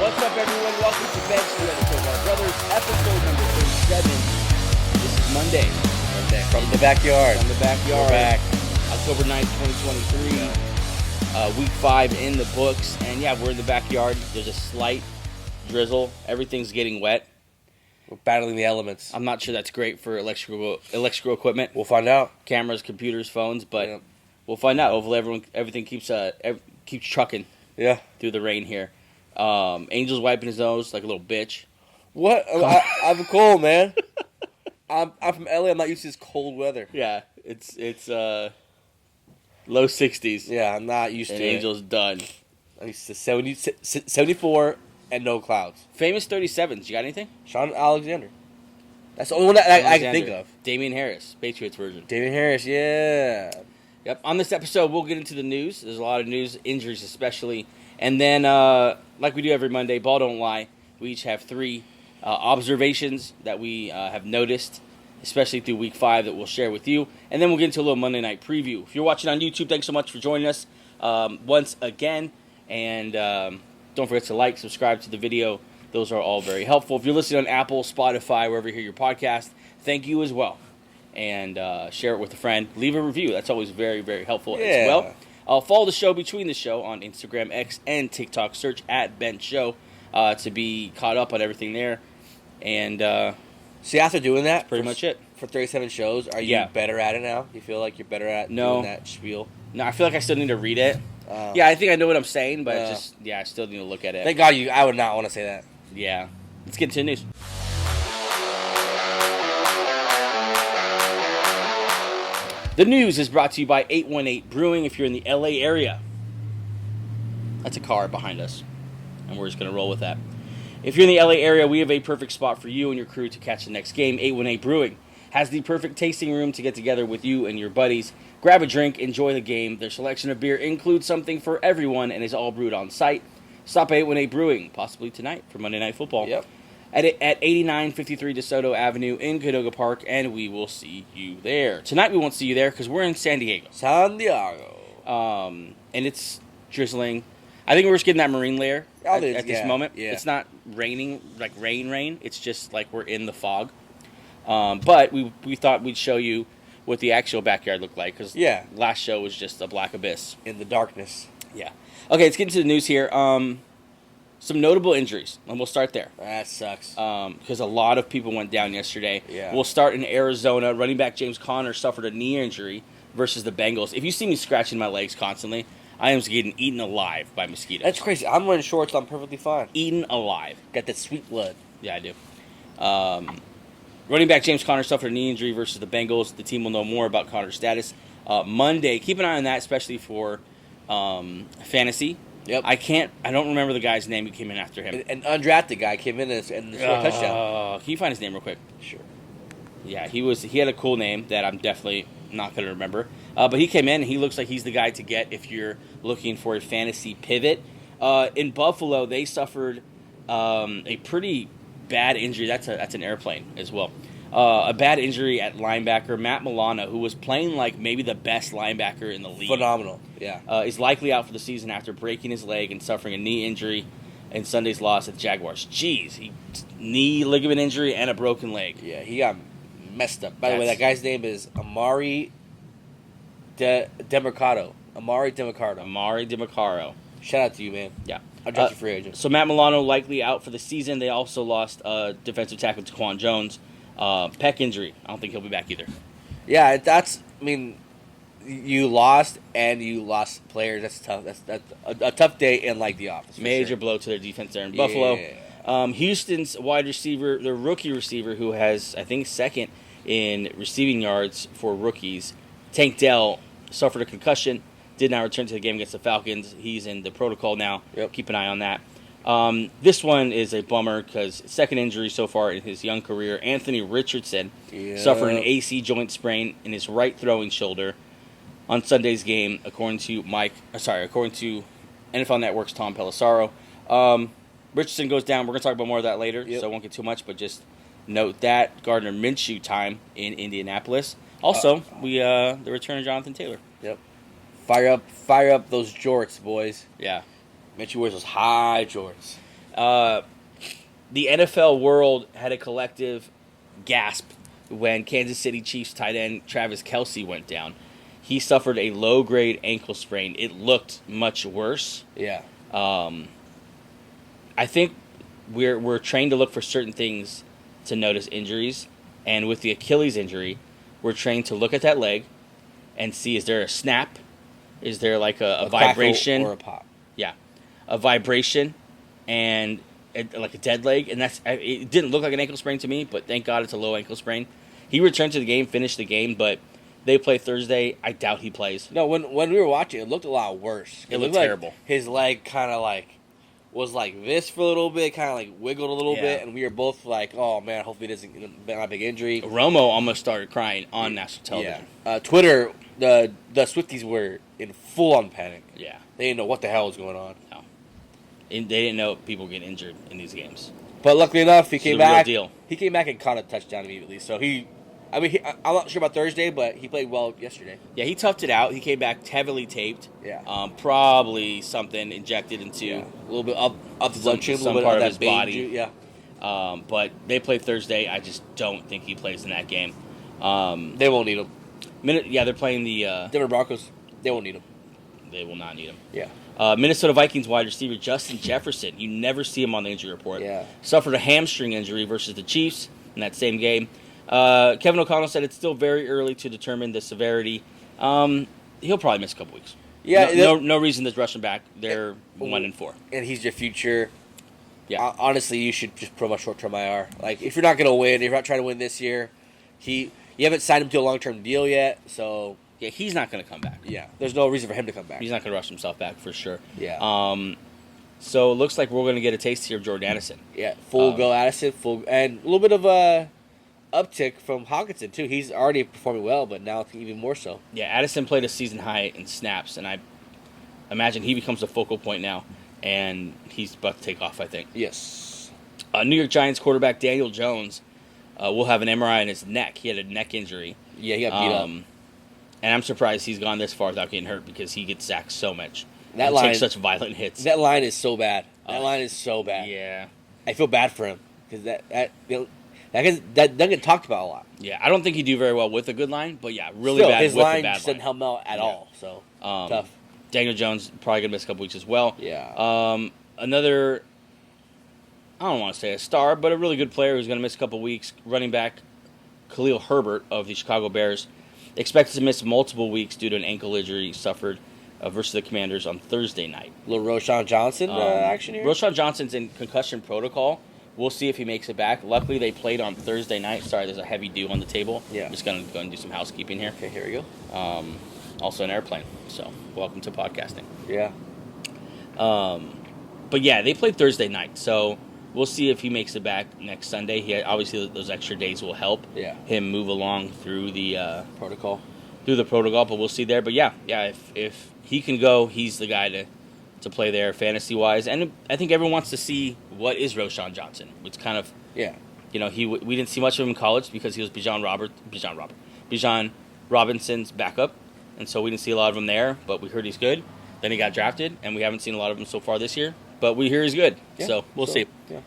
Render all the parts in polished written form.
What's up, everyone? Welcome to Bench, the Editorial Bar Brothers, episode number 37. This is Monday. From the backyard. We're back. October 9th, 2023. Week 5 in the books. And yeah, we're in the backyard. There's a slight drizzle. Everything's getting wet. We're battling the elements. I'm not sure that's great for electrical equipment. We'll find out. Cameras, computers, phones, but we'll find out. Hopefully everything keeps trucking through the rain here. Angel's wiping his nose like a little bitch. What? I'm cold, man. I'm from LA. I'm not used to this cold weather. Yeah, it's low 60s. Yeah, I'm not used to it. Angel's done. I'm used to 74 and no clouds. Famous 37s. You got anything? Sean Alexander. That's the only one that I can think of. Damian Harris, Patriots version. Damian Harris, yeah. Yep. On this episode, we'll get into the news. There's a lot of news, injuries especially. And then, like we do every Monday, Ball Don't Lie, we each have 3 observations that we have noticed, especially through Week 5, that we'll share with you. And then we'll get into a little Monday Night Preview. If you're watching on YouTube, thanks so much for joining us once again. And don't forget to like, subscribe to the video. Those are all very helpful. If you're listening on Apple, Spotify, wherever you hear your podcast, thank you as well. And share it with a friend. Leave a review. That's always very, very helpful as well. Follow the show between the show on Instagram, X, and TikTok. Search at Bench Show to be caught up on everything there. And see, after doing that, pretty much it. For 37 shows, are you better at it now? You feel like you're better at doing that spiel? No, I feel like I still need to read it. Yeah, I think I know what I'm saying, but I still need to look at it. Thank God I would not want to say that. Yeah. Let's get into the news. The news is brought to you by 818 Brewing if you're in the LA area. That's a car behind us, and we're just going to roll with that. If you're in the LA area, we have a perfect spot for you and your crew to catch the next game. 818 Brewing has the perfect tasting room to get together with you and your buddies. Grab a drink, enjoy the game. Their selection of beer includes something for everyone and is all brewed on site. Stop at 818 Brewing, possibly tonight for Monday Night Football. Yep. At 8953 DeSoto Avenue in Canoga Park, and we will see you there. Tonight we won't see you there because we're in San Diego. And it's drizzling. I think we're just getting that marine layer at this moment. Yeah. It's not raining, like rain. It's just like we're in the fog. But we thought we'd show you what the actual backyard looked like because last show was just a black abyss. In the darkness. Yeah. Okay, let's get into the news here. Some notable injuries, and we'll start there. That sucks. Because a lot of people went down yesterday. Yeah. We'll start in Arizona. Running back James Conner suffered a knee injury versus the Bengals. If you see me scratching my legs constantly, I am getting eaten alive by mosquitoes. That's crazy. I'm wearing shorts. I'm perfectly fine. Eaten alive. Got that sweet blood. Yeah, I do. Running back James Conner suffered a knee injury versus the Bengals. The team will know more about Conner's status Monday. Keep an eye on that, especially for fantasy. Yep. I don't remember the guy's name who came in after him. An undrafted guy came in and scored a touchdown. Can you find his name real quick? Sure. Yeah, he had a cool name that I'm definitely not going to remember. But he came in and he looks like he's the guy to get if you're looking for a fantasy pivot. In Buffalo, they suffered a pretty bad injury. That's an airplane as well. A bad injury at linebacker. Matt Milano, who was playing like maybe the best linebacker in the league. Phenomenal, yeah. Is likely out for the season after breaking his leg and suffering a knee injury in Sunday's loss at the Jaguars. Jeez, knee ligament injury and a broken leg. Yeah, he got messed up. By the way, that guy's name is Amari DeMercado. Amari DeMercado. Shout out to you, man. Yeah. I'll draft you free agent. So Matt Milano likely out for the season. They also lost defensive tackle Taquan Jones. Pec injury. I don't think he'll be back either. Yeah, you lost players. That's tough. That's a tough day in the office. Major blow to their defense there in Buffalo. Houston's wide receiver, the rookie receiver who has, I think, second in receiving yards for rookies, Tank Dell, suffered a concussion, did not return to the game against the Falcons. He's in the protocol now. Yep. Keep an eye on that. This one is a bummer because second injury so far in his young career. Anthony Richardson suffered an AC joint sprain in his right throwing shoulder on Sunday's game, according to NFL Network's Tom Pelissero. Richardson goes down. We're going to talk about more of that later, so I won't get too much, but just note that. Gardner Minshew time in Indianapolis. Also, the return of Jonathan Taylor. Yep. Fire up those jorts, boys. Yeah. Minshew wears those high jorts. The NFL world had a collective gasp when Kansas City Chiefs tight end Travis Kelce went down. He suffered a low-grade ankle sprain. It looked much worse. Yeah. I think we're trained to look for certain things to notice injuries, and with the Achilles injury, we're trained to look at that leg and see, is there a snap? Is there like a vibration or a pop? Yeah, a vibration and like a dead leg, and it didn't look like an ankle sprain to me, but thank God it's a low ankle sprain. He returned to the game, finished the game, but they play Thursday. I doubt he plays. No, when we were watching, it looked a lot worse. It looked terrible. Like his leg kind of like was like this for a little bit, kind of like wiggled a little bit, and we were both like, "Oh man, hopefully this isn't a big injury." Romo almost started crying on national television. Yeah. Twitter, the Swifties were in full on panic. Yeah, they didn't know what the hell was going on. No, and they didn't know people get injured in these games. But luckily enough, he came back. Real deal. He came back and caught a touchdown immediately. So I'm not sure about Thursday, but he played well yesterday. Yeah, he toughed it out. He came back heavily taped. Yeah. Probably something injected into a little bit up the bloodstream, some part of that his body. Yeah. But they play Thursday. I just don't think he plays in that game. They won't need him. They're playing the Denver Broncos. They won't need him. They will not need him. Yeah. Minnesota Vikings wide receiver Justin Jefferson. You never see him on the injury report. Yeah. Suffered a hamstring injury versus the Chiefs in that same game. Kevin O'Connell said it's still very early to determine the severity. He'll probably miss a couple weeks. Yeah. No reason to rush him back. They're 1-4. And he's your future. Yeah. Honestly, you should just put him on short-term IR. Like, if you're not going to win, if you're not trying to win this year, you haven't signed him to a long-term deal yet, so... Yeah, he's not going to come back. Yeah, there's no reason for him to come back. He's not going to rush himself back for sure. Yeah. So it looks like we're going to get a taste here of Jordan Addison. Yeah, full go Addison, and a little bit of a uptick from Hawkinson too. He's already performing well, but now even more so. Yeah, Addison played a season high in snaps, and I imagine he becomes a focal point now, and he's about to take off, I think. Yes. New York Giants quarterback Daniel Jones will have an MRI in his neck. He had a neck injury. Yeah, he got beat up. And I'm surprised he's gone this far without getting hurt because he gets sacked so much. That line takes such violent hits. That line is so bad. That line is so bad. Yeah. I feel bad for him because that doesn't get talked about a lot. Yeah, I don't think he'd do very well with a good line, but yeah, really Still, bad his with line a bad just didn't help him out at all. So tough. Daniel Jones probably gonna miss a couple weeks as well. Yeah. Another, I don't want to say a star, but a really good player who's gonna miss a couple weeks. Running back Khalil Herbert of the Chicago Bears expected to miss multiple weeks due to an ankle injury suffered versus the Commanders on Thursday night. Little Roshan Johnson action here. Roshan Johnson's in concussion protocol. We'll see if he makes it back. Luckily, they played on Thursday night. Sorry, there's a heavy dew on the table. Yeah. I'm just going to go and do some housekeeping here. Okay, here we go. Also an airplane. So, welcome to podcasting. Yeah. But yeah, they played Thursday night. So, we'll see if he makes it back next Sunday. Obviously, those extra days will help him move along through the protocol. But we'll see there. But yeah, if he can go, he's the guy to play there fantasy-wise. And I think everyone wants to see what is Roshan Johnson. It's kind of, we didn't see much of him in college because he was Bijan Robinson's backup. And so we didn't see a lot of him there, but we heard he's good. Then he got drafted, and we haven't seen a lot of him so far this year. But we hear he's good, so we'll see. Yeah.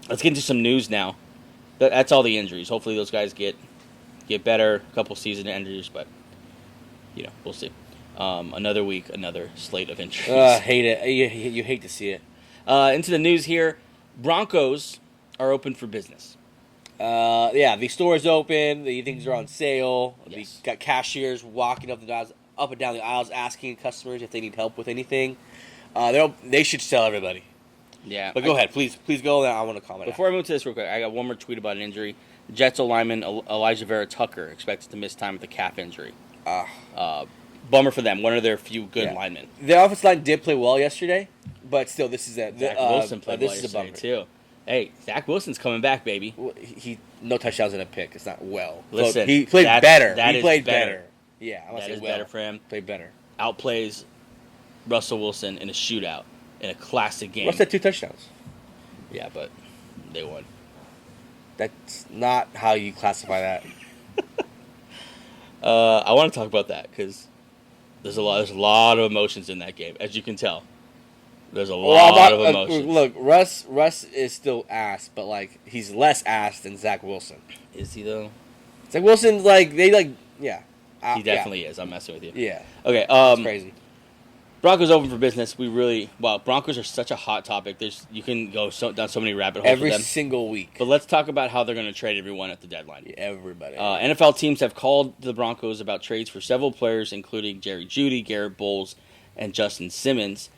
Let's get into some news now. That's all the injuries. Hopefully those guys get better. A couple season injuries, but we'll see. Another week, another slate of injuries. Hate it. You hate to see it. Into the news here. Broncos are open for business. The store's open. The things are on sale. Yes. We got cashiers walking up and down the aisles asking customers if they need help with anything. They should sell everybody. Yeah. But go ahead. Please go. I want to comment. Before I move to this real quick, I got one more tweet about an injury. Jets lineman Elijah Vera Tucker expected to miss time with a calf injury. Bummer for them. One of their few good linemen. The offensive line did play well yesterday, but still, this is Zach Wilson played well yesterday too. Hey, Zach Wilson's coming back, baby. He no touchdowns in a pick. It's not well. Listen, he played better. He played better. Yeah, that is better for him. Played better. Outplays Russell Wilson in a shootout in a classic game. Russ had 2 touchdowns. Yeah, but they won. That's not how you classify that. I want to talk about that because there's a lot of emotions in that game, as you can tell. There's a lot of emotions. Look, Russ is still ass, but like he's less ass than Zach Wilson. Is he though? Zach Wilson's yeah. He definitely is. I'm messing with you. Yeah. Okay. That's crazy. Broncos open for business. Broncos are such a hot topic. You can go down so many rabbit holes every with them. single week. But let's talk about how they're going to trade everyone at the deadline. Yeah, everybody. NFL teams have called the Broncos about trades for several players, including Jerry Jeudy, Garrett Bowles, and Justin Simmons.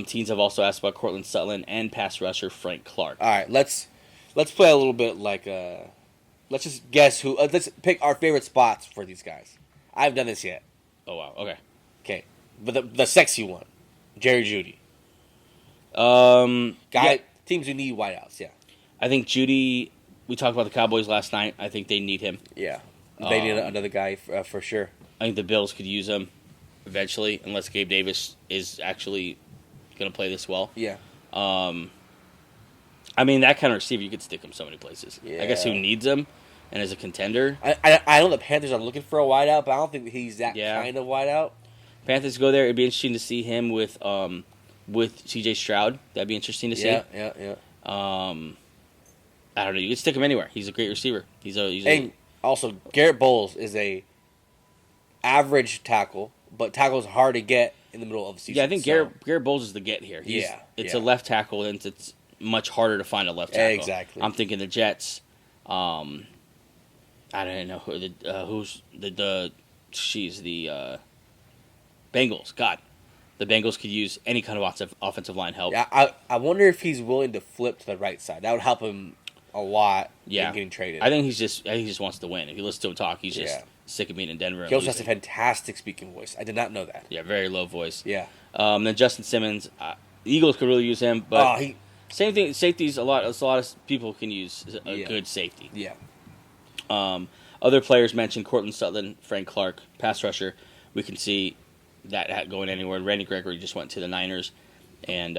Teams have also asked about Cortland Sutton and pass rusher Frank Clark. All right, let's play a little bit like let's just guess who. Let's pick our favorite spots for these guys. I haven't done this yet. Oh wow. Okay. Okay, but the sexy one, Jerry Jeudy. Teams who need wideouts. Yeah. I think Jeudy. We talked about the Cowboys last night. I think they need him. Yeah. They need another guy for sure. I think the Bills could use him eventually, unless Gabe Davis is actually going to play this well. Yeah. I mean, that kind of receiver, you could stick him so many places. Yeah. I guess who needs him and is a contender. I know the Panthers are looking for a wideout, but I don't think he's that kind of wideout. Panthers go there. It'd be interesting to see him with C.J. Stroud. That'd be interesting to see. Yeah. I don't know. You can stick him anywhere. He's a great receiver. And also, Garrett Bowles is a average tackle, but tackle's hard to get in the middle of the season. Yeah, I think Garrett Bowles is the get here. It's a left tackle, and it's much harder to find a left tackle. Exactly. I'm thinking the Jets. I don't know who's the Bengals. God, the Bengals could use any kind of offensive line help. Yeah, I wonder if he's willing to flip to the right side. That would help him a lot. Yeah, in getting traded. I think he just wants to win. If you listen to him talk, he's just sick of being in Denver. He also has a fantastic speaking voice. I did not know that. Yeah, very low voice. Yeah. Then Justin Simmons, the Eagles could really use him, but same thing. Safeties a lot of people can use a good safety. Yeah. Other players mentioned Cortland Sutton, Frank Clark, pass rusher. We can see that going anywhere. Randy Gregory just went to the Niners, and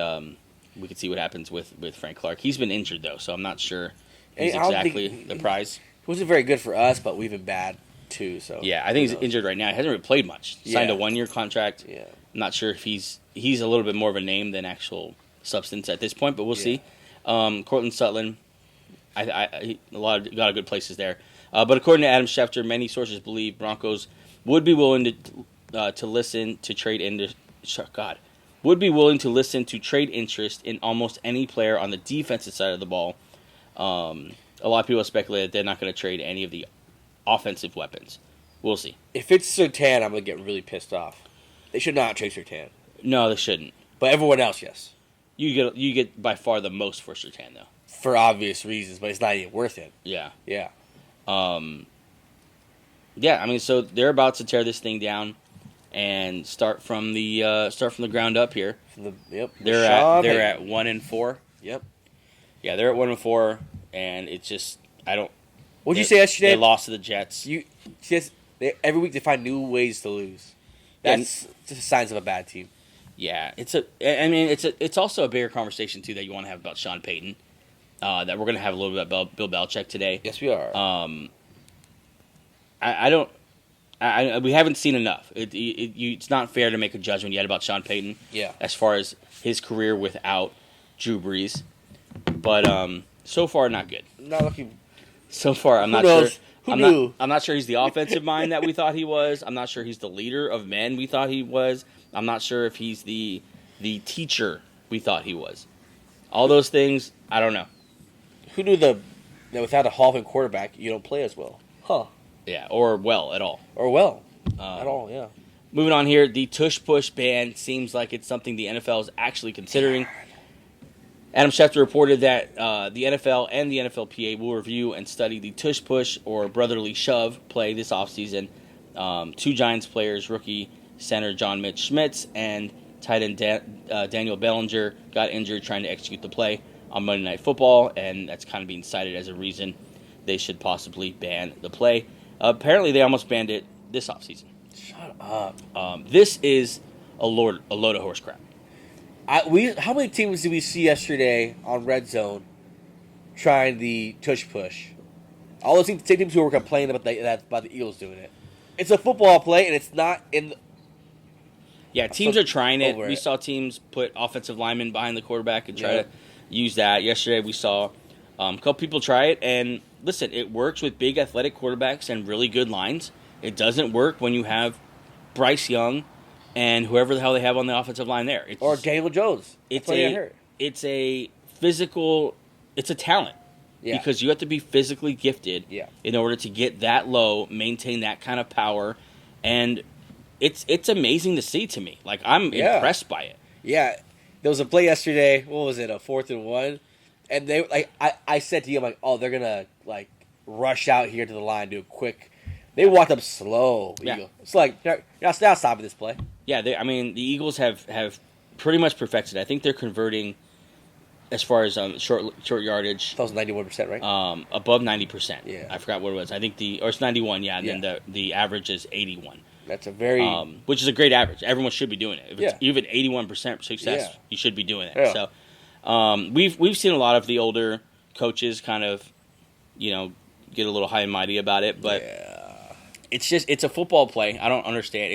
we can see what happens with Frank Clark. He's been injured though, so I'm not sure he's exactly the prize. He wasn't very good for us, but we've been bad too. So yeah, I think he's injured right now. He hasn't really played much. Signed a 1-year contract. Yeah. I'm not sure if he's a little bit more of a name than actual substance at this point, but we'll see. Cortland Sutton, a lot of good places there. But according to Adam Schefter, many sources believe Broncos would be willing to listen to trade interest in almost any player on the defensive side of the ball. A lot of people speculate that they're not going to trade any of the offensive weapons. We'll see. If it's Surtain, I'm going to get really pissed off. They should not trade Surtain. No, they shouldn't. But everyone else, yes. You get by far the most for Surtain, though. For obvious reasons, but it's not even worth it. Yeah. Yeah. I mean, so they're about to tear this thing down and start from the ground up here. They're at 1-4. Yep. Yeah, they're at 1-4, and it's just What'd you say yesterday? They lost to the Jets. Every week they find new ways to lose. That's just signs of a bad team. Yeah, it's also a bigger conversation too that you want to have about Sean Payton. That we're going to have a little bit about Bill Belichick today. Yes, we are. We haven't seen enough. It's not fair to make a judgment yet about Sean Payton. Yeah. As far as his career without Drew Brees, but so far not good. Not looking. So far, I'm not knows? sure. Who knew? I'm not sure he's the offensive mind that we thought he was. I'm not sure he's the leader of men we thought he was. I'm not sure if he's the teacher we thought he was. All those things, I don't know. Who knew that without a Hall of Fame quarterback, you don't play as well? Huh. Yeah, or well at all. Or well at all, yeah. Moving on here, the tush-push ban seems like it's something the NFL is actually considering. Adam Schefter reported that the NFL and the NFLPA will review and study the tush-push or brotherly shove play this offseason. Two Giants players, rookie center John Mitch Schmitz and tight end Daniel Bellinger, got injured trying to execute the play on Monday Night Football, and that's kind of being cited as a reason they should possibly ban the play. Apparently, they almost banned it this offseason. Shut up. This is a load of horse crap. How many teams did we see yesterday on Red Zone trying the tush push? All those same teams who were complaining about the Eagles doing it. It's a football play, and it's not in. Yeah, teams are trying it. over We it. saw teams put offensive linemen behind the quarterback and try to use that. Yesterday we saw a couple people try it, and listen, it works with big athletic quarterbacks and really good lines. It doesn't work when you have Bryce Young and whoever the hell they have on the offensive line there. Or Daniel Jones. It's a physical. It's a talent. Yeah. Because you have to be physically gifted in order to get that low, maintain that kind of power, and it's amazing to see to me. Like, I'm impressed by it. Yeah. There was a play yesterday, what was it, a 4th and 1? And they I said to you, I'm like, oh, they're gonna like rush out here to the line, do a quick. They walked up slow. Yeah. It's like you're not stopping this play. Yeah, the Eagles have pretty much perfected it. I think they're converting as far as short yardage. That was 91%, right? Above 90%. Yeah. I forgot what it was. I think it's 91. Yeah, and then the average is 81. That's a very which is a great average. Everyone should be doing it. If it's even 81% success, you should be doing it. Yeah. So we've seen a lot of the older coaches kind of, get a little high and mighty about it, but it's a football play. I don't understand.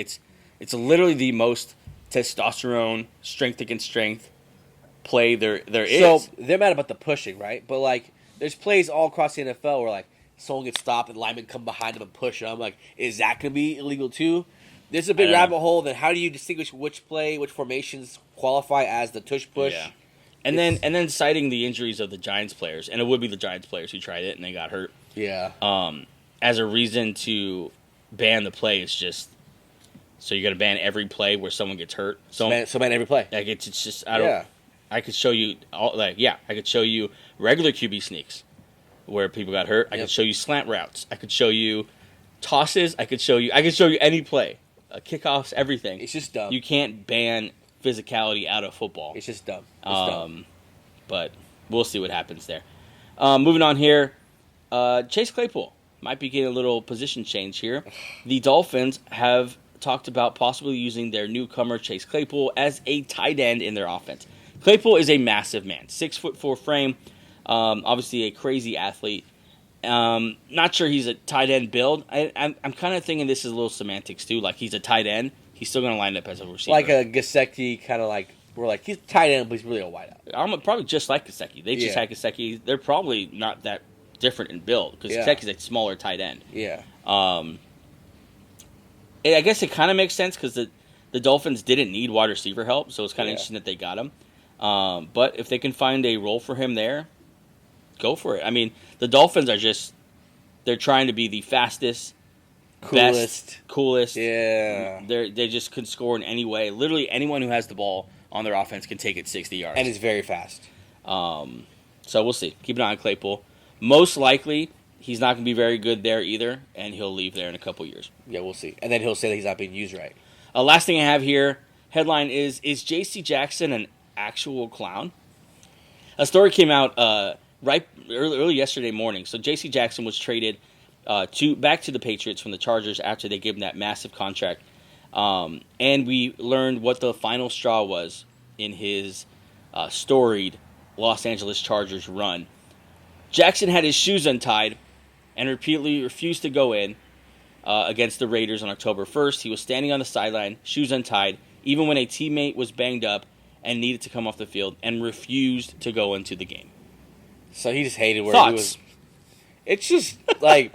It's literally the most testosterone, strength against strength play there is. So they're mad about the pushing, right? But like, there's plays all across the NFL where like someone gets stopped and linemen come behind them and push them. Like, is that gonna be illegal too? There's a big rabbit hole. Then how do you distinguish which formations qualify as the tush push? Yeah. And then citing the injuries of the Giants players, and it would be the Giants players who tried it and they got hurt. Yeah. As a reason to ban the play is just so you got to ban every play where someone gets hurt. So ban every play. Like it's just I don't. I could show you I could show you regular QB sneaks where people got hurt. I could show you slant routes. I could show you tosses. I could show you any play, kickoffs, everything. It's just dumb. You can't ban physicality out of football. It's just dumb. It's dumb. But we'll see what happens there. Moving on here, Chase Claypool might be getting a little position change here. The Dolphins have talked about possibly using their newcomer Chase Claypool as a tight end in their offense. Claypool is a massive man, 6'4" frame, obviously a crazy athlete. Not sure he's a tight end build. I'm kind of thinking this is a little semantics too. Like, he's a tight end, he's still going to line up as a receiver. Like a Gesicki, kind of like, we're like, he's a tight end, but he's really a wideout. I'm probably just like Gesicki. They just had Gesicki. They're probably not that different in build because Gesicki's a smaller tight end. Yeah. I guess it kind of makes sense because the Dolphins didn't need wide receiver help, so it's kind of interesting that they got him. But if they can find a role for him there, go for it. I mean, the Dolphins are they're trying to be the fastest, coolest. Yeah. They just can score in any way. Literally anyone who has the ball on their offense can take it 60 yards. And it's very fast. So we'll see. Keep an eye on Claypool. Most likely, he's not going to be very good there either, and he'll leave there in a couple years. Yeah, we'll see. And then he'll say that he's not being used right. Last thing I have here, headline is J.C. Jackson an actual clown? A story came out early yesterday morning. So J.C. Jackson was traded back to the Patriots from the Chargers after they gave him that massive contract. And we learned what the final straw was in his storied Los Angeles Chargers run. Jackson had his shoes untied and repeatedly refused to go in against the Raiders on October 1st. He was standing on the sideline, shoes untied, even when a teammate was banged up and needed to come off the field, and refused to go into the game. So he just hated where Thoughts? he was. It's just like,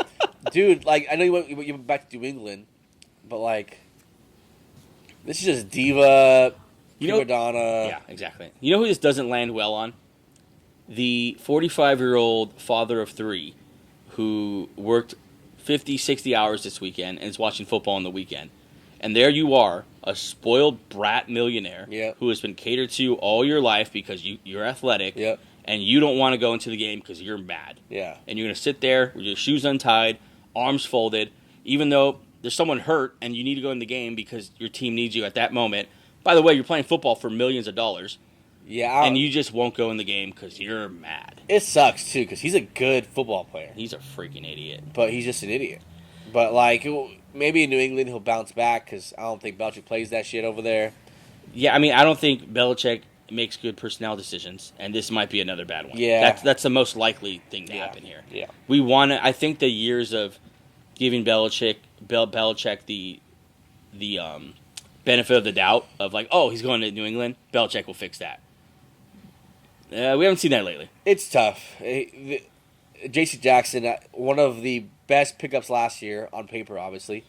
dude, like, I know you went back to New England, but like, this is just diva, prima donna. Yeah, exactly. You know who this doesn't land well on? The 45-year-old father of three who worked 50, 60 hours this weekend and is watching football on the weekend. And there you are, a spoiled brat millionaire who has been catered to all your life because you're athletic, and you don't want to go into the game because you're mad. Yeah. And you're going to sit there with your shoes untied, arms folded, even though there's someone hurt and you need to go in the game because your team needs you at that moment. By the way, you're playing football for millions of dollars. Yeah. And you just won't go in the game because you're mad. It sucks, too, because he's a good football player. He's a freaking idiot. But he's just an idiot. But, like, maybe in New England he'll bounce back because I don't think Belichick plays that shit over there. Yeah, I mean, I don't think Belichick makes good personnel decisions, and this might be another bad one. Yeah. That's the most likely thing to happen here. Yeah. I think the years of giving Belichick the benefit of the doubt of like, oh, he's going to New England. Belichick will fix that. We haven't seen that lately. It's tough. J.C. Jackson, one of the best pickups last year on paper, obviously,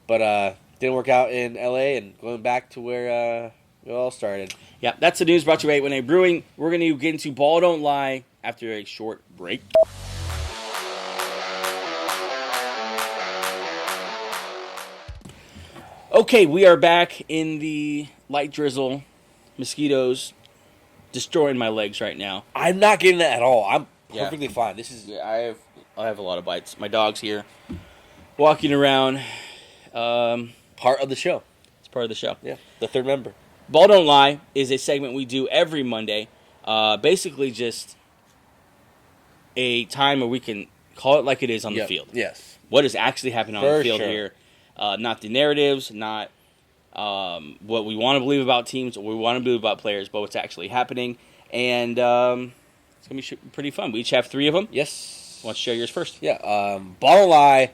but didn't work out in L.A. and going back to where it all started. Yeah, that's the news brought to you by 818 Brewing. We're going to get into Ball Don't Lie after a short break. Okay, we are back in the light drizzle. Mosquitoes destroying my legs right now. I'm not getting that at all. I'm perfectly fine. This is I have a lot of bites. My dog's here, walking around. part of the show. It's part of the show. Yeah, the third member. Ball Don't Lie is a segment we do every Monday. Basically, just a time where we can call it like it is on the field. Yes. What is actually happening on the field sure. here? Not the narratives, not what we want to believe about teams, or what we want to believe about players, but what's actually happening. And it's going to be pretty fun. We each have 3 of them. Yes. Why don't you share yours first? Yeah. Ball Don't Lie.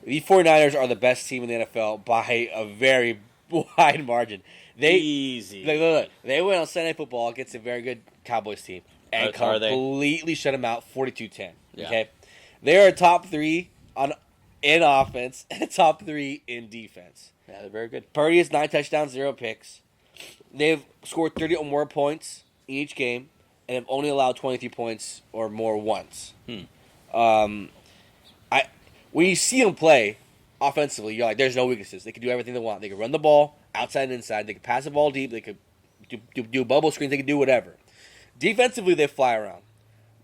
The 49ers are the best team in the NFL by a very wide margin. Easy. Look. They went on Sunday Football against a very good Cowboys team and completely shut them out 42-10. Yeah. Okay? They are top 3 in offense and top 3 in defense. Yeah, they're very good. Purdy has 9 touchdowns, 0 picks. They've scored 30 or more points in each game and have only allowed 23 points or more once. When you see them play offensively, you're like, there's no weaknesses. They can do everything they want. They can run the ball outside and inside. They can pass the ball deep. They could do bubble screens. They can do whatever. Defensively, they fly around.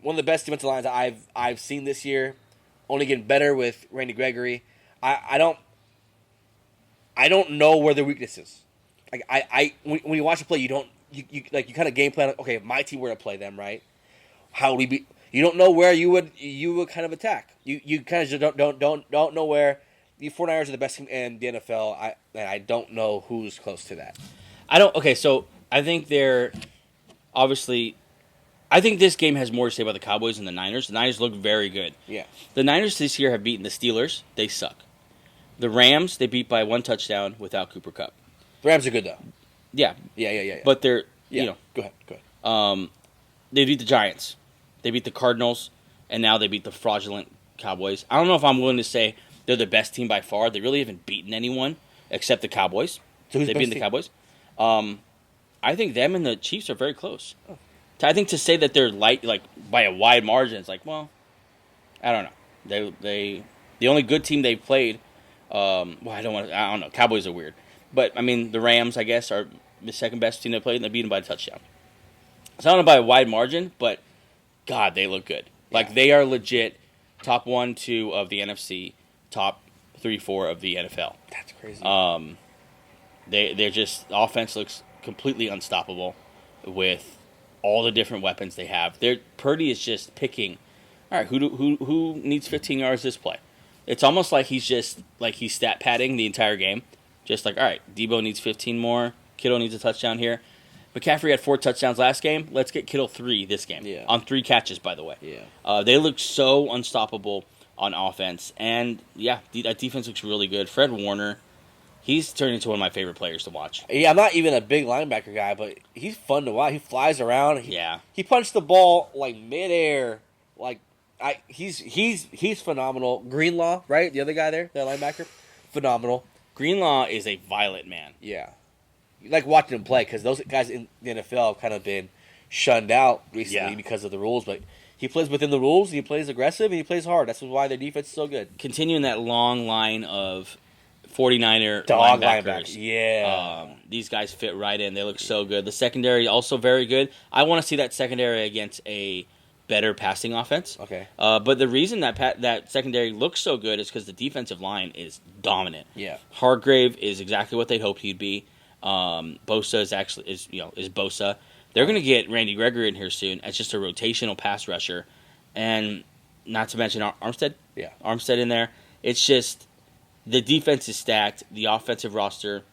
One of the best defensive lines I've seen this year. Only getting better with Randy Gregory. I don't know where their weakness is. Like when you watch a play, you kind of game plan. Okay, if my team were to play them, right? How would we be? You don't know where you would kind of attack. You kind of just don't know where. The 49ers are the best team in the NFL. I don't know who's close to that. Okay, so I think they're obviously. I think this game has more to say about the Cowboys than the Niners. The Niners look very good. Yeah. The Niners this year have beaten the Steelers. They suck. The Rams, they beat by 1 touchdown without Cooper Kupp. The Rams are good, though. Yeah. Yeah. But they're, Go ahead. They beat the Giants. They beat the Cardinals. And now they beat the fraudulent Cowboys. I don't know if I'm willing to say they're the best team by far. They really haven't beaten anyone except the Cowboys. So who's They've the beaten best the Cowboys. I think them and the Chiefs are very close. Oh. I think to say that they're light, like by a wide margin, it's like, well, I don't know. They the only good team they've played. I don't know. Cowboys are weird, but I mean the Rams, I guess, are the second best team they played, and they beat them by a touchdown. So I don't know by a wide margin, but God, they look good. Yeah. Like they are legit top 1, 2 of the NFC, top 3, 4 of the NFL. That's crazy. They're just offense looks completely unstoppable with all the different weapons they have. Purdy is just picking. All right, who needs 15 yards this play? It's almost like he's stat padding the entire game. Just like, all right, Debo needs 15 more. Kittle needs a touchdown here. McCaffrey had 4 touchdowns last game. Let's get Kittle 3 this game. Yeah. On 3 catches, by the way. Yeah. They look so unstoppable on offense, and yeah, that defense looks really good. Fred Warner. He's turned into one of my favorite players to watch. Yeah, I'm not even a big linebacker guy, but he's fun to watch. He flies around. He punched the ball like midair. Like he's phenomenal. Greenlaw, right? The other guy there, that linebacker, phenomenal. Greenlaw is a violent man. Yeah, you like watching him play because those guys in the NFL have kind of been shunned out recently because of the rules, but he plays within the rules. He plays aggressive and he plays hard. That's why their defense is so good. Continuing that long line of 49er dog linebackers. Yeah. These guys fit right in. They look so good. The secondary also very good. I want to see that secondary against a better passing offense. Okay. But the reason that secondary looks so good is because the defensive line is dominant. Yeah. Hargrave is exactly what they hoped he'd be. Bosa is Bosa. They're going to get Randy Gregory in here soon as just a rotational pass rusher, and not to mention Armstead. Yeah. Armstead in there. It's just. The defense is stacked. The offensive roster,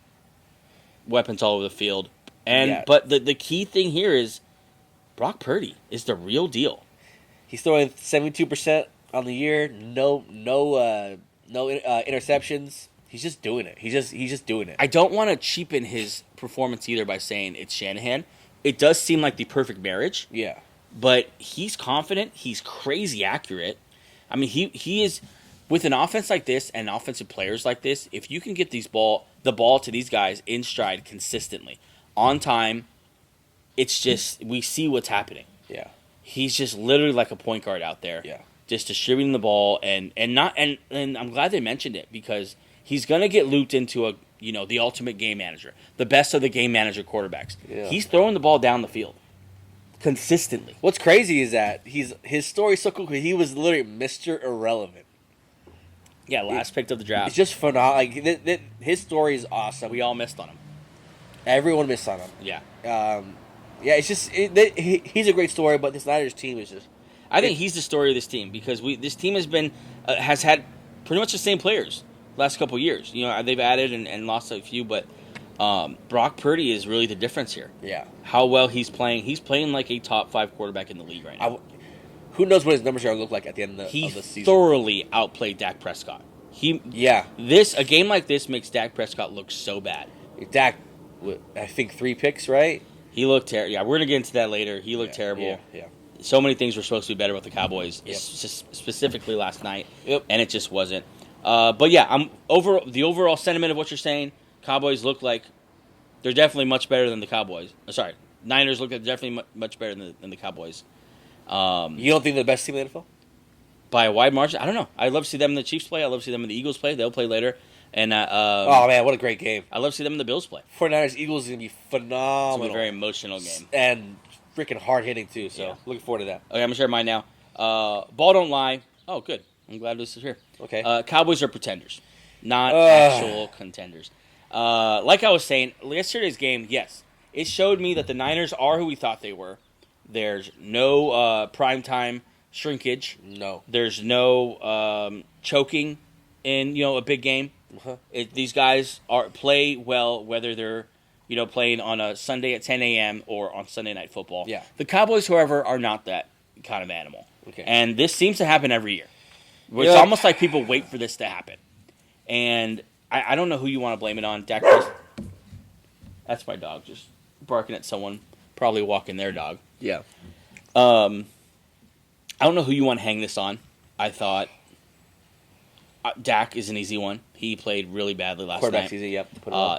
weapons all over the field, but the key thing here is Brock Purdy is the real deal. He's throwing 72% on the year. No interceptions. He's just doing it. He's just doing it. I don't want to cheapen his performance either by saying it's Shanahan. It does seem like the perfect marriage. Yeah. But he's confident. He's crazy accurate. I mean, he is with an offense like this and offensive players like this. If you can get the ball to these guys in stride consistently, on time, it's just we see what's happening. Yeah. He's just literally like a point guard out there. Yeah. Just distributing the ball and I'm glad they mentioned it because he's gonna get looped into the ultimate game manager, the best of the game manager quarterbacks. Yeah. He's throwing the ball down the field consistently. What's crazy is that his story's so cool because he was literally Mr. Irrelevant. Yeah, last pick of the draft. It's just phenomenal. Like, his story is awesome. We all missed on him. Everyone missed on him. Yeah. Yeah, it's just he's a great story, but this Niners team is just. I think he's the story of this team because this team has had pretty much the same players last couple of years. They've added and lost a few, but Brock Purdy is really the difference here. Yeah. How well he's playing. He's playing like a top 5 quarterback in the league right now. Who knows what his numbers are going to look like at the end of the season? He thoroughly outplayed Dak Prescott. A game like this makes Dak Prescott look so bad. Dak, I think 3 picks, right? He looked terrible. Yeah, we're going to get into that later. He looked terrible. Yeah. So many things were supposed to be better with the Cowboys, Yep. specifically last night, Yep. and it just wasn't. But yeah, the overall sentiment of what you're saying, Cowboys look like they're definitely much better than the Cowboys. Sorry, Niners look like they're definitely much better than the Cowboys. You don't think they're the best team in the NFL? By a wide margin? I don't know. I love to see them in the Chiefs play. I love to see them in the Eagles play. They'll play later. And oh, man, what a great game. I love to see them in the Bills play. 49ers-Eagles is going to be phenomenal. It's going to be a very emotional game. And freaking hard-hitting, too, so looking forward to that. Okay, I'm going to share mine now. Ball don't lie. Oh, good. I'm glad this is here. Okay. Cowboys are pretenders, not actual contenders. Like I was saying, yesterday's game, yes, it showed me that the Niners are who we thought they were. There's no primetime shrinkage. No. There's no choking in a big game. Uh-huh. These guys play well, whether they're playing on a Sunday at 10 a.m. or on Sunday Night Football. Yeah. The Cowboys, however, are not that kind of animal. Okay. And this seems to happen every year. It's almost like people wait for this to happen. And I don't know who you want to blame it on. Dak Prescott. That's my dog just barking at someone, probably walking their dog. Yeah. I don't know who you want to hang this on. I thought Dak is an easy one. He played really badly last night. Quarterback's easy, yep.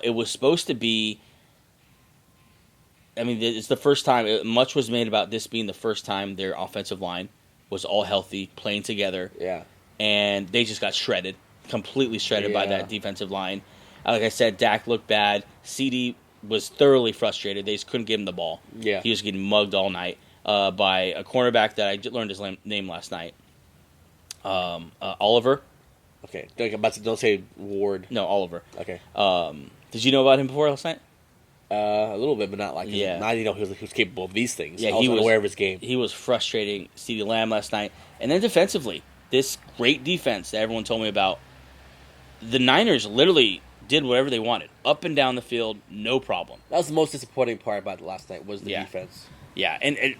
It was supposed to be... I mean, it's the first time... Much was made about this being the first time their offensive line was all healthy, playing together. Yeah. And they just got shredded. Completely shredded by that defensive line. Like I said, Dak looked bad. CD was thoroughly frustrated. They just couldn't give him the ball. Yeah. He was getting mugged all night by a cornerback that I learned his name last night. Oliver. Okay. Don't say Ward. No, Oliver. Okay. Did you know about him before last night? A little bit, but not like not he was capable of these things. Yeah, he was aware of his game. He was frustrating CeeDee Lamb last night. And then defensively, this great defense that everyone told me about, the Niners literally did whatever they wanted. Up and down the field, no problem. That was the most disappointing part about last night was the defense. Yeah, and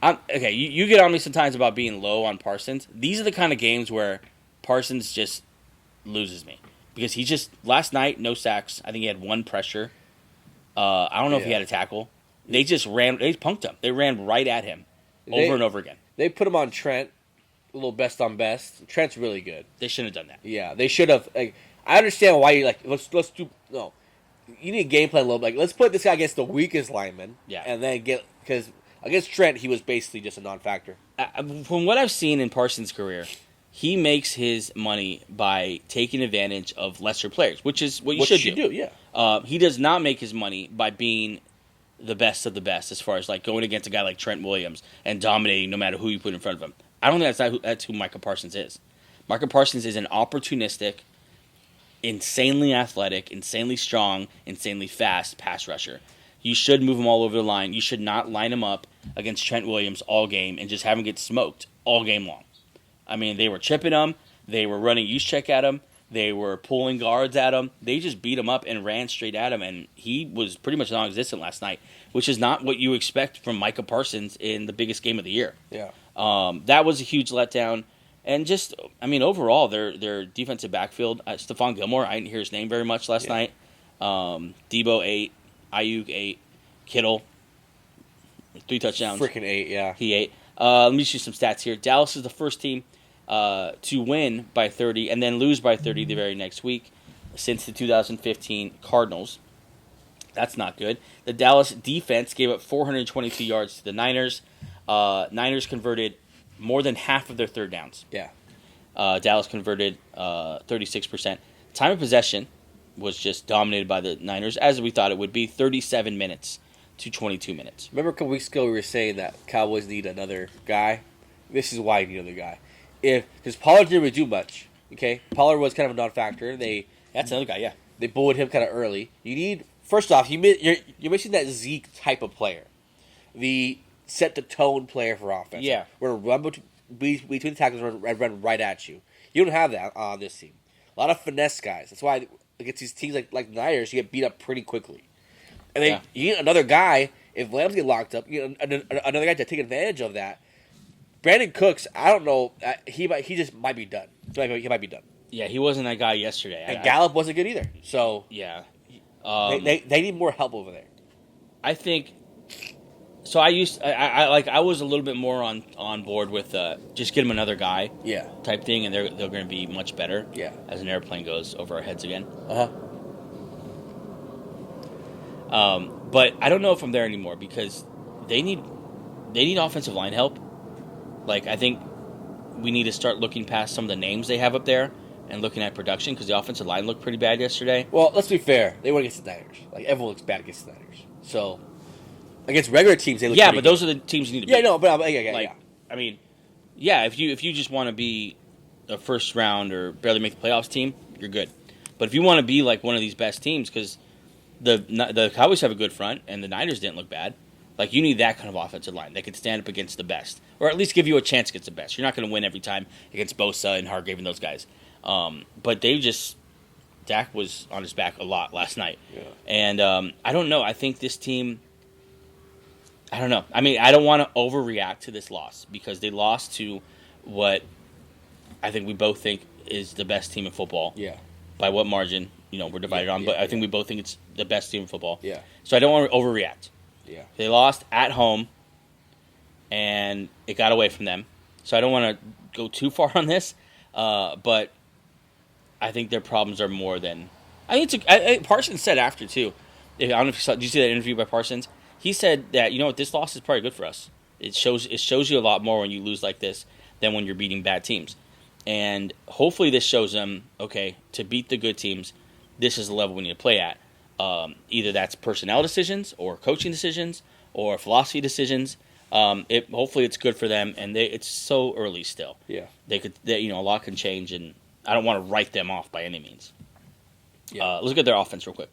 okay, you get on me sometimes about being low on Parsons. These are the kind of games where Parsons just loses me. Because he just, last night, no sacks. I think he had 1 pressure. I don't know if he had a tackle. They just punked him. They ran right at him over and over again. They put him on Trent, a little best on best. Trent's really good. They shouldn't have done that. Yeah, they should have. I understand why you let's do no. You need a game plan a little. Let's put this guy against the weakest lineman. Yeah, and then because against Trent he was basically just a non-factor. From what I've seen in Parsons' career, he makes his money by taking advantage of lesser players, which is what you should do. Yeah. He does not make his money by being the best of the best as far as going against a guy like Trent Williams and dominating no matter who you put in front of him. I don't think that's who Micah Parsons is. Micah Parsons is an opportunistic, insanely athletic, insanely strong, insanely fast pass rusher. You should move him all over the line. You should not line him up against Trent Williams all game and just have him get smoked all game long. I mean, they were chipping him. They were running use check at him. They were pulling guards at him. They just beat him up and ran straight at him, and he was pretty much non-existent last night, which is not what you expect from Micah Parsons in the biggest game of the year. Yeah. That was a huge letdown. And just, I mean, overall, their defensive backfield, Stephon Gilmore, I didn't hear his name very much last night. Debo 8, Ayuk 8, Kittle 3 touchdowns. Freaking 8, yeah. He 8. Let me show you some stats here. Dallas is the first team to win by 30 and then lose by 30 the very next week since the 2015 Cardinals. That's not good. The Dallas defense gave up 422 yards to the Niners. Niners converted more than half of their third downs. Yeah. Dallas converted 36%. Time of possession was just dominated by the Niners, as we thought it would be, 37 minutes to 22 minutes. Remember a couple weeks ago we were saying that Cowboys need another guy? This is why you need another guy. Because Pollard didn't really do much, okay? Pollard was kind of a non-factor. That's another guy, yeah. They bullied him kind of early. You need, first off, you're missing that Zeke type of player. The set-the-tone player for offense. Yeah. We're going to run between the tackles and run right at you. You don't have that on this team. A lot of finesse guys. That's why against these teams like the Niners, you get beat up pretty quickly. And then you need another guy. If Lambs get locked up, you need another guy to take advantage of that. Brandon Cooks, I don't know. He just might be done. He might be done. Yeah, he wasn't that guy yesterday. And Gallup wasn't good either. So yeah, they need more help over there. I think. So I was a little bit more on board with just get him another guy. Yeah. Type thing, and they're going to be much better. Yeah. As an airplane goes over our heads again. But I don't know if I'm there anymore because they need offensive line help. Like, I think we need to start looking past some of the names they have up there and looking at production because the offensive line looked pretty bad yesterday. Well, let's be fair. They went against the Niners. Like, everyone looks bad against the Niners. So, against regular teams, they look pretty but good. those are the teams you need to beat. Yeah, no, but yeah. I mean, if you just want to be a first round or barely make the playoffs team, you're good. But if you want to be like one of these best teams, because the Cowboys have a good front and the Niners didn't look bad, like you need that kind of offensive line that could stand up against the best, or at least give you a chance against the best. You're not going to win every time against Bosa and Hargrave and those guys. But Dak was on his back a lot last night. Yeah. And I don't know. I think this team, I don't know. I mean, I don't want to overreact to this loss because they lost to what I think we both think is the best team in football. Yeah. By what margin, we're divided on. But I think we both think it's the best team in football. Yeah. So I don't want to overreact. Yeah. They lost at home, and it got away from them. So I don't want to go too far on this, but I think their problems are more than. I think Parsons said after too. I don't know if you saw. Did you see that interview by Parsons? He said that this loss is probably good for us. It shows you a lot more when you lose like this than when you're beating bad teams, and hopefully this shows them to beat the good teams. This is the level we need to play at. Either that's personnel decisions or coaching decisions or philosophy decisions. Hopefully it's good for them, and it's so early still. Yeah, a lot can change, and I don't want to write them off by any means. Yeah. Let's look at their offense real quick.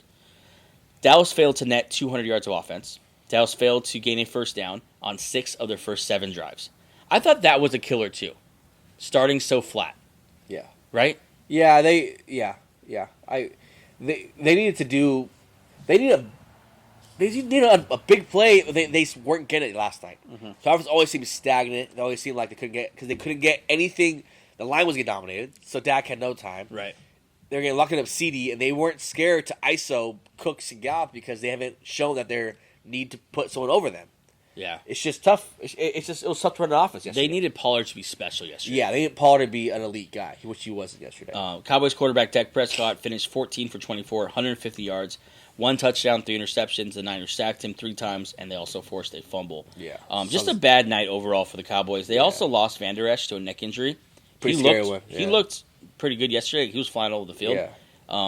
Dallas failed to net 200 yards of offense. Dallas failed to gain a first down on 6 of their first 7 drives. I thought that was a killer too, starting so flat. Yeah. Right. Yeah. They needed to do. They need a big play. They weren't getting it last night. Mm-hmm. So offense always seemed stagnant. It always seemed like they couldn't get anything. The line was getting dominated, so Dak had no time. Right. They were getting locking up CD, and they weren't scared to ISO Cooks and Gallup because they haven't shown that they need to put someone over them. Yeah. It's just tough. It was tough to run an offense yesterday. They needed Pollard to be special yesterday. Yeah, they needed Pollard to be an elite guy, which he wasn't yesterday. Cowboys quarterback Dak Prescott finished 14 for 24, 150 yards, 1 touchdown, 3 interceptions. The Niners sacked him 3 times, and they also forced a fumble. Yeah. Just a bad night overall for the Cowboys. They also lost Van Der Esch to a neck injury. Pretty scary one. Yeah. He looked pretty good yesterday. He was flying all over the field. Yeah.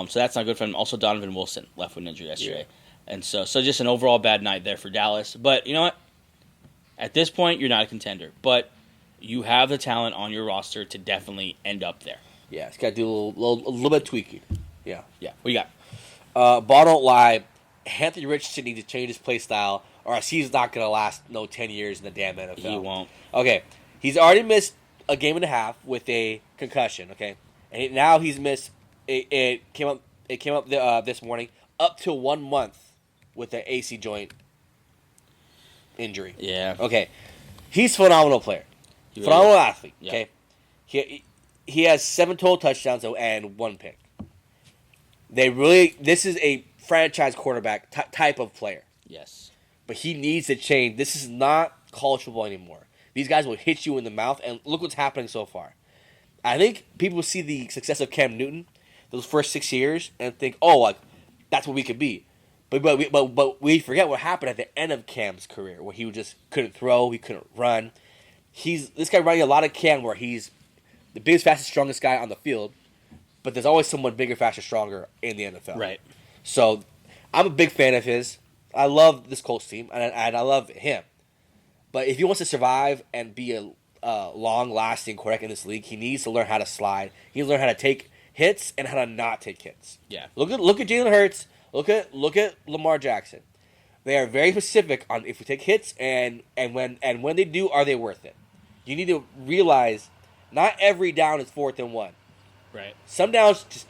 So that's not good for him. Also, Donovan Wilson left with an injury yesterday. Yeah. And so just an overall bad night there for Dallas. But you know what? At this point, you're not a contender. But you have the talent on your roster to definitely end up there. Yeah, it's got to do a little bit of tweaking. Yeah. Yeah. What you got? Ball don't lie. Anthony Richardson needs to change his play style, or else he's not going to last 10 years in the damn NFL. He won't. Okay. He's already missed a game and a half with a concussion, okay? And now he's missed, it came up this morning, up to 1 month with the AC joint injury. Yeah. Okay. He's a phenomenal player. Phenomenal athlete, okay? He has 7 total touchdowns and 1 pick. This is a franchise quarterback type of player. Yes. But he needs to change. This is not college football anymore. These guys will hit you in the mouth, and look what's happening so far. I think people see the success of Cam Newton those first 6 years and think, oh, like that's what we could be. But we forget what happened at the end of Cam's career, where he just couldn't throw, he couldn't run. This guy running a lot of Cam, where he's the biggest, fastest, strongest guy on the field, but there's always someone bigger, faster, stronger in the NFL. Right. So I'm a big fan of his. I love this Colts team, and I love him. But if he wants to survive and be a long-lasting quarterback in this league, he needs to learn how to slide. He needs to learn how to take hits and how to not take hits. Yeah. Look at Jalen Hurts. Look at Lamar Jackson. They are very specific on if we take hits and when they do, are they worth it? You need to realize not every down is 4th and 1. Right. Some downs just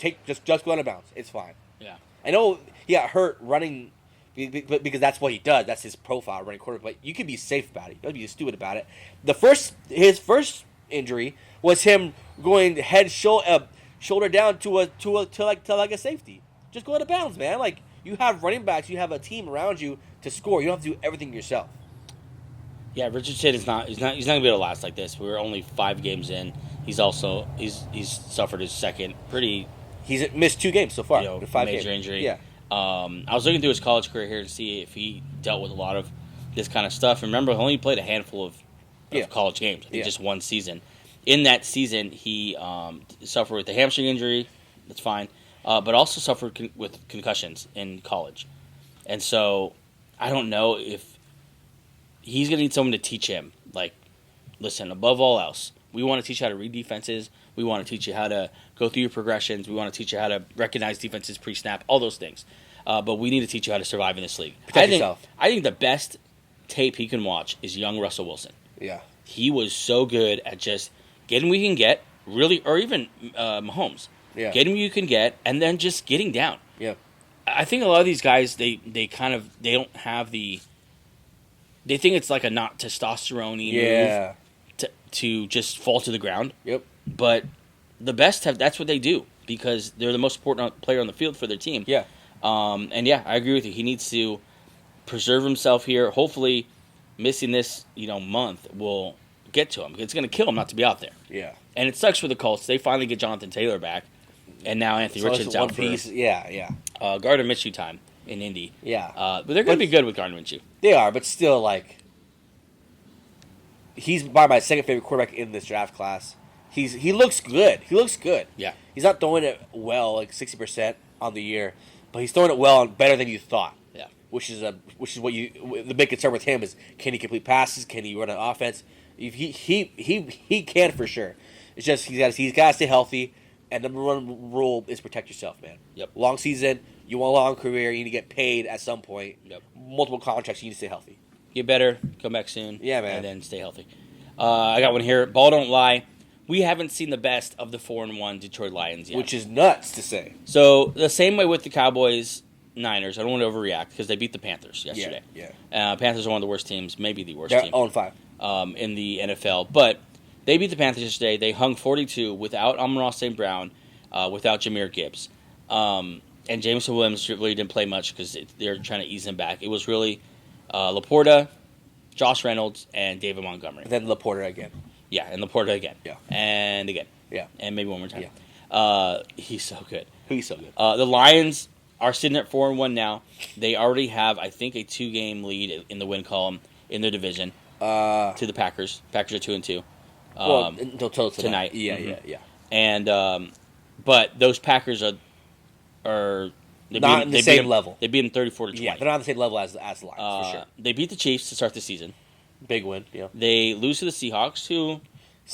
go out of bounds. It's fine. Yeah. I know he got hurt running because that's what he does. That's his profile, running quarterback. But you can be safe about it. You don't be stupid about it. His first injury was him going shoulder down to a safety. Just go out of bounds, man. Like, you have running backs, you have a team around you to score. You don't have to do everything yourself. Yeah, Richardson is not. He's not gonna be able to last like this. We're only 5 games in. He's suffered his second pretty. He's missed 2 games so far. Major games. Injury. Yeah. I was looking through his college career here to see if he dealt with a lot of this kind of stuff. And remember, he only played a handful of college games. I think just 1 season. In that season, he suffered with a hamstring injury. That's fine. But also suffered with concussions in college. And so I don't know if he's going to need someone to teach him. Like, listen, above all else, we want to teach you how to read defenses. We want to teach you how to go through your progressions. We want to teach you how to recognize defenses pre-snap, all those things. But we need to teach you how to survive in this league. Protect yourself. I think the best tape he can watch is young Russell Wilson. Yeah. He was so good at just getting what he can get, really, or even Mahomes. Yeah. Getting what you can get, and then just getting down. Yeah. I think a lot of these guys, they don't have the. They think it's like a not testosterone-y move to just fall to the ground. Yep. But the best that's what they do because they're the most important player on the field for their team. Yeah. And yeah, I agree with you. He needs to preserve himself here. Hopefully, missing this month will get to him. It's going to kill him not to be out there. Yeah. And it sucks for the Colts. They finally get Jonathan Taylor back. And now Anthony Richards out for Gardner Minshew time in Indy. Yeah. But they're going to be good with Gardner Minshew. They are, but still, like, he's by my second favorite quarterback in this draft class. He looks good. He looks good. Yeah. He's not throwing it well, like 60% on the year, but he's throwing it well and better than you thought. Yeah. Which is what the big concern with him is, can he complete passes? Can he run an offense? He can for sure. It's just he's got to stay healthy. And number 1 rule is protect yourself, man. Yep. Long season, you want a long career, you need to get paid at some point. Yep. Multiple contracts, you need to stay healthy. Get better, come back soon. Yeah, man. And then stay healthy. I got one here. Ball don't lie. We haven't seen the best of the 4-1 Detroit Lions yet. Which is nuts to say. So the same way with the Cowboys, Niners. I don't want to overreact because they beat the Panthers yesterday. Yeah. Panthers are one of the worst teams, maybe the worst They're team. 0-5. In the NFL. But they beat the Panthers yesterday. They hung 42 without Amon-Ra St. Brown, without Jahmyr Gibbs. And Jameson Williams really didn't play much because they're trying to ease him back. It was really Laporta, Josh Reynolds, and David Montgomery. And then Laporta again. Yeah, and Laporta again. Yeah. And again. Yeah. And maybe one more time. Yeah. He's so good. He's so good. The Lions are sitting at 4-1 now. They already have, I think, a 2-game lead in the win column in their division to the Packers. Packers are 2-2. Until tonight. Yeah, Mm-hmm. yeah. And but those Packers are not on the same level. They beat them 34-20. Yeah, they're not on the same level as the Lions for sure. They beat the Chiefs to start the season. Big win. Yeah. They lose to the Seahawks, who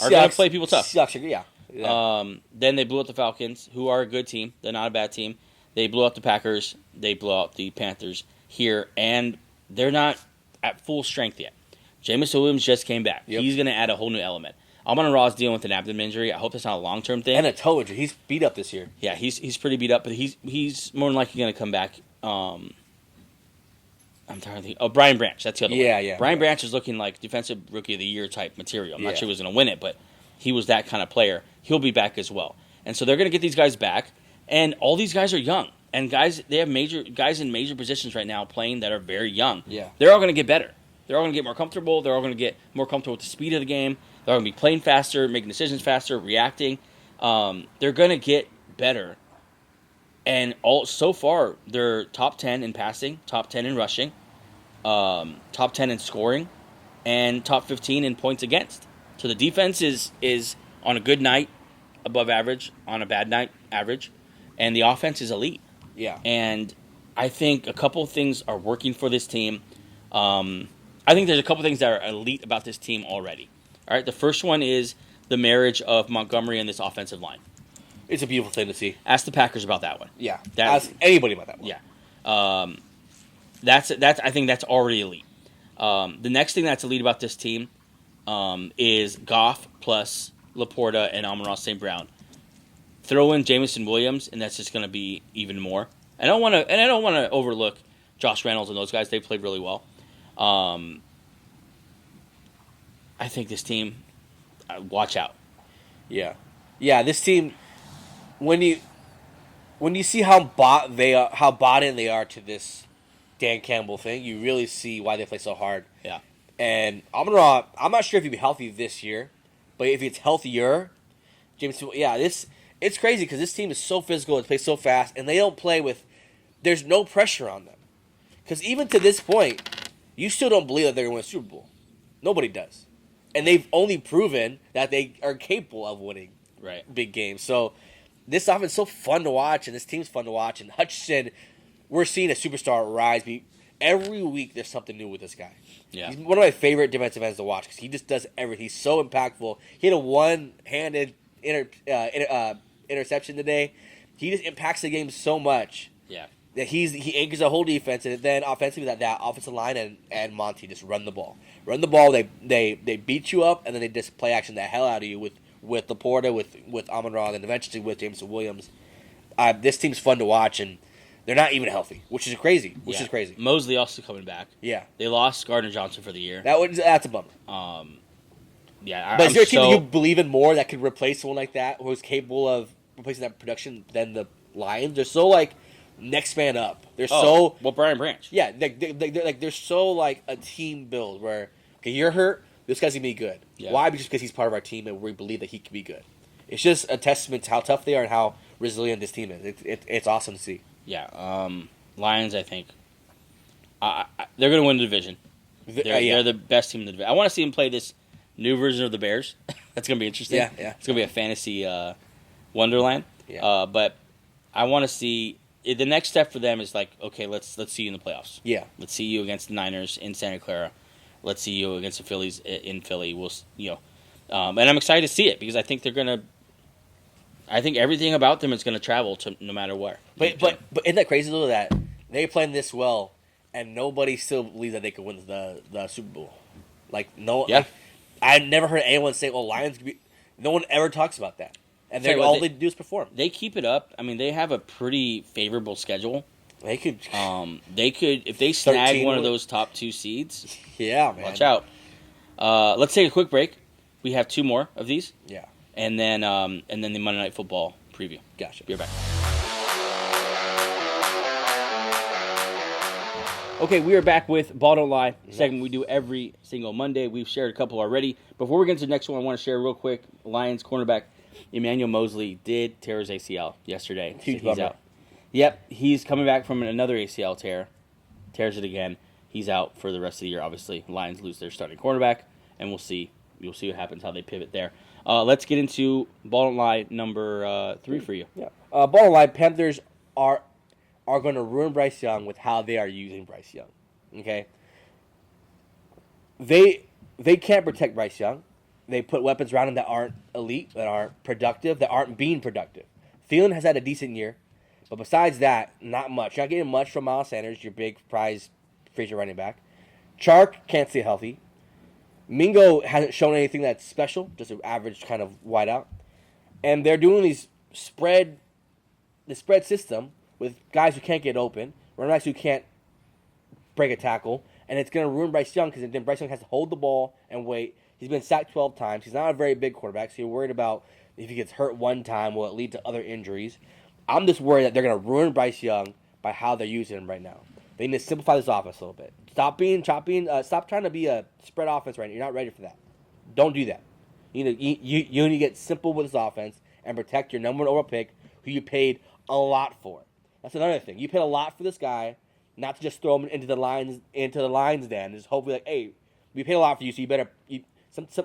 are going to play people tough. Seahawks, yeah. Then they blew out the Falcons, who are a good team. They're not a bad team. They blew out the Packers. They blew out the Panthers here, and they're not at full strength yet. Jameson Williams just came back. Yep. He's going to add a whole new element. Amon-Ra's dealing with an abdomen injury. I hope that's not a long-term thing. And a toe injury. He's beat up this year. Yeah, he's pretty beat up, but he's more than likely going to come back. I'm trying to think. Oh, Brian Branch. That's the other one. Yeah. Brian Branch is looking like defensive rookie of the year type material. I'm not sure he was going to win it, but he was that kind of player. He'll be back as well. And so they're going to get these guys back. And all these guys are young. And they have guys in major positions right now playing that are very young. Yeah. They're all going to get better. They're all going to get more comfortable. They're all going to get more comfortable with the speed of the game. They're going to be playing faster, making decisions faster, reacting. They're going to get better. And so far, they're top 10 in passing, top 10 in rushing, top 10 in scoring, and top 15 in points against. So the defense is on a good night, above average, on a bad night, average. And the offense is elite. Yeah. And I think a couple of things are working for this team. I think there's a couple of things that are elite about this team already. All right, the first one is the marriage of Montgomery and this offensive line. It's a beautiful thing to see. Ask the Packers about that one. Yeah. Ask anybody about that one. Yeah. That's I think that's already elite. The next thing that's elite about this team is Goff plus Laporta and Amon-Ra St. Brown. Throw in Jameson Williams, and that's just going to be even more. I don't want to overlook Josh Reynolds and those guys. They played really well. I think this team, watch out. Yeah. This team, when you see how bought in they are to this Dan Campbell thing, you really see why they play so hard. Yeah. And Amon-Ra, I'm not sure if he'll be healthy this year, but if it's healthier, Jameson, it's crazy because this team is so physical and plays so fast, and they don't play with. There's no pressure on them, because even to this point, you still don't believe that they're going to win a Super Bowl. Nobody does, and they've only proven that they are capable of winning big games. So this offense is so fun to watch, and this team's fun to watch. And Hutchinson, we're seeing a superstar rise. Every week there's something new with this guy. Yeah. He's one of my favorite defensive ends to watch because he just does everything. He's so impactful. He had a one-handed interception today. He just impacts the game so much. Yeah. That he anchors the whole defense, and then offensively that offensive line and Monty just run the ball. They beat you up, and then they just play action the hell out of you with Laporta, with Amon-Ra, and then eventually with Jameson Williams. This team's fun to watch, and they're not even healthy, which is crazy. Mosley also coming back. Yeah. They lost Gardner Johnson for the year. That's a bummer. Yeah. But is there a team that you believe in more that could replace someone like that, who's capable of replacing that production than the Lions? They're so next man up. Brian Branch. Yeah, they're so a team build where you're hurt, this guy's gonna be good. Yeah. Why? Because he's part of our team and we believe that he can be good. It's just a testament to how tough they are and how resilient this team is. It's awesome to see. Yeah, Lions. I think they're gonna win the division. They're the best team in the division. I want to see them play this new version of the Bears. That's gonna be interesting. Yeah. It's gonna be a fantasy wonderland. Yeah. But I want to see. The next step for them is okay, let's see you in the playoffs. Yeah. Let's see you against the Niners in Santa Clara. Let's see you against the Phillies in Philly. And I'm excited to see it because I think they're gonna. I think everything about them is gonna travel to no matter where. But isn't that crazy though that they playing this well and nobody still believes that they could win the Super Bowl? Yeah. I've never heard anyone say, "Oh, Lions could be." No one ever talks about that. And all they do is perform. They keep it up. I mean, they have a pretty favorable schedule. They could. If they snag one of those top 2 seeds. Yeah, man. Watch out. Let's take a quick break. We have 2 more of these. Yeah. And then the Monday Night Football preview. Gotcha. Be right back. Okay, we are back with Ball Don't Lie, segment we do every single Monday. We've shared a couple already. Before we get into the next one, I want to share real quick. Lions cornerback Emmanuel Mosley did tear his ACL yesterday. Huge he's bummer. out. Yep, he's coming back from another ACL tear. Tears it again. He's out for the rest of the year, obviously. Lions lose their starting cornerback, and we'll see. You'll see what happens, how they pivot there. Let's get into Ball Don't Lie number 3 for you. Yeah. Ball Don't Lie, Panthers are going to ruin Bryce Young with how they are using Bryce Young. Okay? They can't protect Bryce Young. They put weapons around him that aren't elite, that aren't productive, that aren't being productive. Thielen has had a decent year, but besides that, not much. You're not getting much from Miles Sanders, your big prize free running back. Chark can't stay healthy. Mingo hasn't shown anything that's special, just an average kind of wideout. And they're doing the spread system with guys who can't get open, running backs who can't break a tackle, and it's going to ruin Bryce Young because then Bryce Young has to hold the ball and wait. He's been sacked 12 times. He's not a very big quarterback, so you're worried about if he gets hurt one time, will it lead to other injuries? I'm just worried that they're going to ruin Bryce Young by how they're using him right now. They need to simplify this offense a little bit. Stop trying to be a spread offense right now. You're not ready for that. Don't do that. You need to get simple with this offense and protect your number one overall pick, who you paid a lot for. That's another thing. You paid a lot for this guy, not to just throw him into the lines den. Just hopefully like, hey, we paid a lot for you, so you better.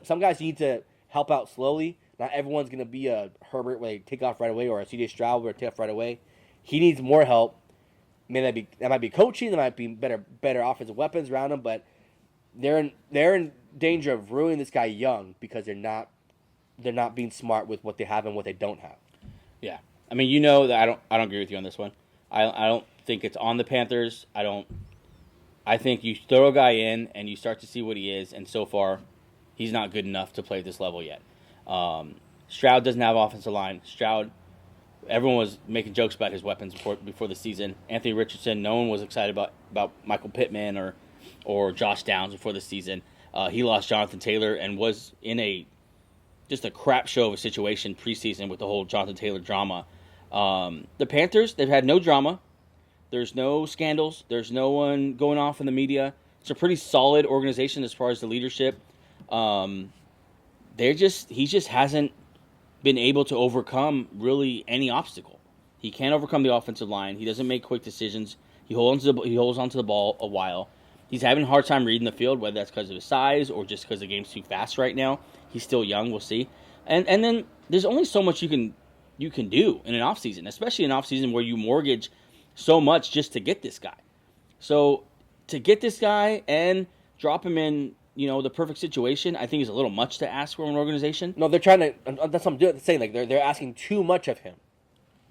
Some guys need to help out slowly. Not everyone's gonna be a Herbert where they take off right away, or a CJ Stroud where they take off right away. He needs more help. That might be coaching. There might be better offensive weapons around him, but they're in danger of ruining this guy young because they're not being smart with what they have and what they don't have. Yeah, I mean, that I don't agree with you on this one. I don't think it's on the Panthers. I think you throw a guy in and you start to see what he is, and so far, he's not good enough to play at this level yet. Stroud doesn't have offensive line. Stroud, everyone was making jokes about his weapons before the season. Anthony Richardson, no one was excited about Michael Pittman or Josh Downs before the season. He lost Jonathan Taylor and was in just a crap show of a situation preseason with the whole Jonathan Taylor drama. The Panthers, they've had no drama. There's no scandals. There's no one going off in the media. It's a pretty solid organization as far as the leadership. He just hasn't been able to overcome really any obstacle. He can't overcome the offensive line. He doesn't make quick decisions. He holds onto the ball a while. He's having a hard time reading the field, whether that's because of his size or just because the game's too fast right now. He's still young. We'll see. And then there's only so much you can do in an offseason, especially an offseason where you mortgage so much just to get this guy. So to get this guy and drop him in, the perfect situation, I think is a little much to ask from an organization. No, they're trying to. That's what I'm saying. Like they're asking too much of him.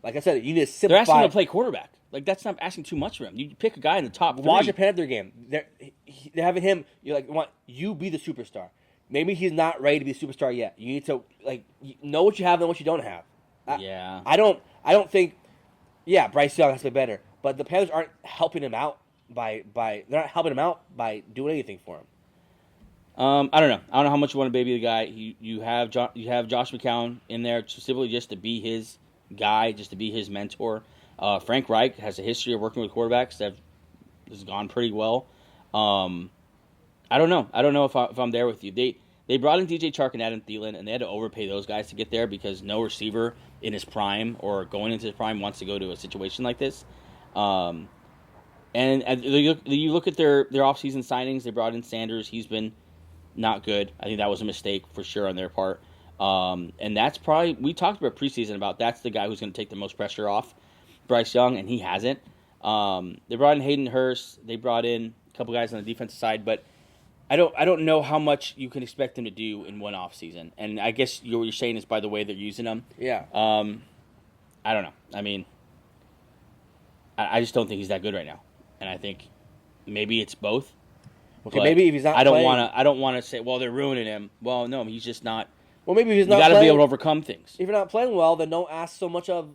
Like I said, you need to simplify. They're asking him to play quarterback. Like that's not asking too much for him. You pick a guy in the top 3. Watch a Panther game. They're having him. You're like, you be the superstar. Maybe he's not ready to be a superstar yet. You need to know what you have and what you don't have. I don't think. Yeah, Bryce Young has to be better, but the Panthers aren't helping him out they're not helping him out by doing anything for him. I don't know. I don't know how much you want to baby the guy. You have Josh McCown in there simply just to be his guy, just to be his mentor. Frank Reich has a history of working with quarterbacks that has gone pretty well. I don't know. I don't know if I'm there with you. They brought in DJ Chark and Adam Thielen, and they had to overpay those guys to get there because no receiver in his prime or going into his prime wants to go to a situation like this. And you look at their offseason signings. They brought in Sanders. He's been not good. I think that was a mistake for sure on their part. And that's probably, we talked about preseason about that's the guy who's going to take the most pressure off Bryce Young, and he hasn't. They brought in Hayden Hurst. They brought in a couple guys on the defensive side, but I don't know how much you can expect them to do in one offseason. And I guess what you're saying is by the way they're using them. Yeah. I don't know. I mean, I just don't think he's that good right now. And I think maybe it's both. Okay, maybe if he's not I don't want to say, well, they're ruining him. Well, no, he's just not. Well, maybe if he's not. You got to be able to overcome things. If you're not playing well, then don't ask so much of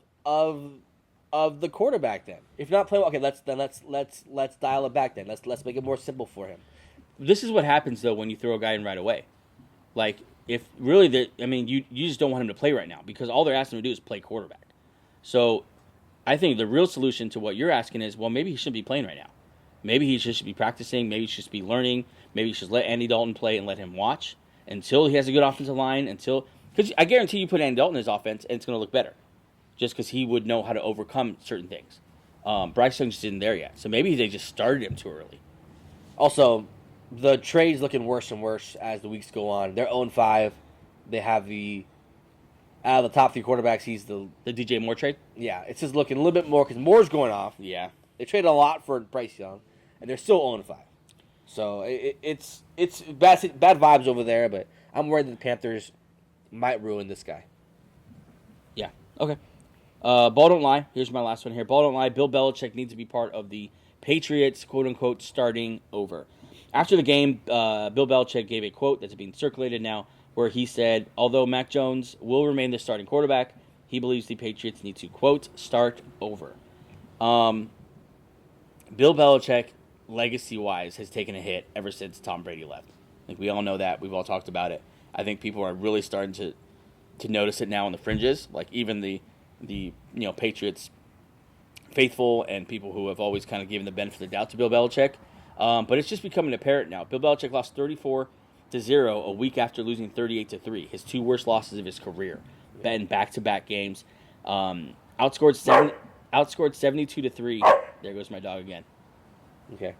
the quarterback. Then, if you're not playing well, okay, let's dial it back. Then let's make it more simple for him. This is what happens though when you throw a guy in right away. Like if really, you just don't want him to play right now because all they're asking him to do is play quarterback. So, I think the real solution to what you're asking is, well, maybe he shouldn't be playing right now. Maybe he should be practicing. Maybe he should be learning. Maybe you should let Andy Dalton play and let him watch until he has a good offensive line. Because I guarantee you put Andy Dalton in his offense and it's going to look better, just because he would know how to overcome certain things. Bryce Young just isn't there yet, so maybe they just started him too early. Also, the trade's looking worse and worse as the weeks go on. They're 0-5. They have out of the top 3 quarterbacks, he's the DJ Moore trade. Yeah, it's just looking a little bit more because Moore's going off. Yeah, they traded a lot for Bryce Young, and they're still 0-5. So it's bad vibes over there. But I'm worried that the Panthers might ruin this guy. Yeah. Okay. Ball don't lie. Here's my last one here. Ball don't lie. Bill Belichick needs to be part of the Patriots, quote unquote, starting over. After the game, Bill Belichick gave a quote that's being circulated now, where he said, although Mac Jones will remain the starting quarterback, he believes the Patriots need to, quote, start over. Bill Belichick, legacy-wise, has taken a hit ever since Tom Brady left. think we all know that. We've all talked about it. I think people are really starting to notice it now on the fringes, like even the Patriots faithful and people who have always kind of given the benefit of the doubt to Bill Belichick. But it's just becoming apparent now. Bill Belichick lost 34-0 a week after losing 38-3, his 2 worst losses of his career, in back-to-back games. Outscored 72-3. There goes my dog again. Okay.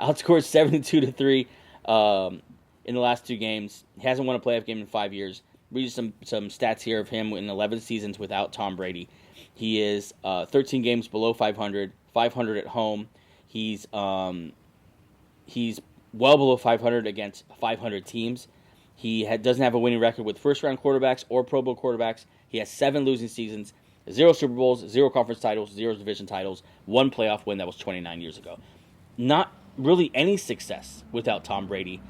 Outscored 72-3 in the last 2 games. He hasn't won a playoff game in 5 years. Read some stats here of him in 11 seasons without Tom Brady. He is 13 games below 500, 500 at home. He's well below 500 against 500 teams. He doesn't have a winning record with first-round quarterbacks or Pro Bowl quarterbacks. He has 7 losing seasons, 0 Super Bowls, 0 conference titles, 0 division titles, 1 playoff win that was 29 years ago. Not really any success without Tom Brady.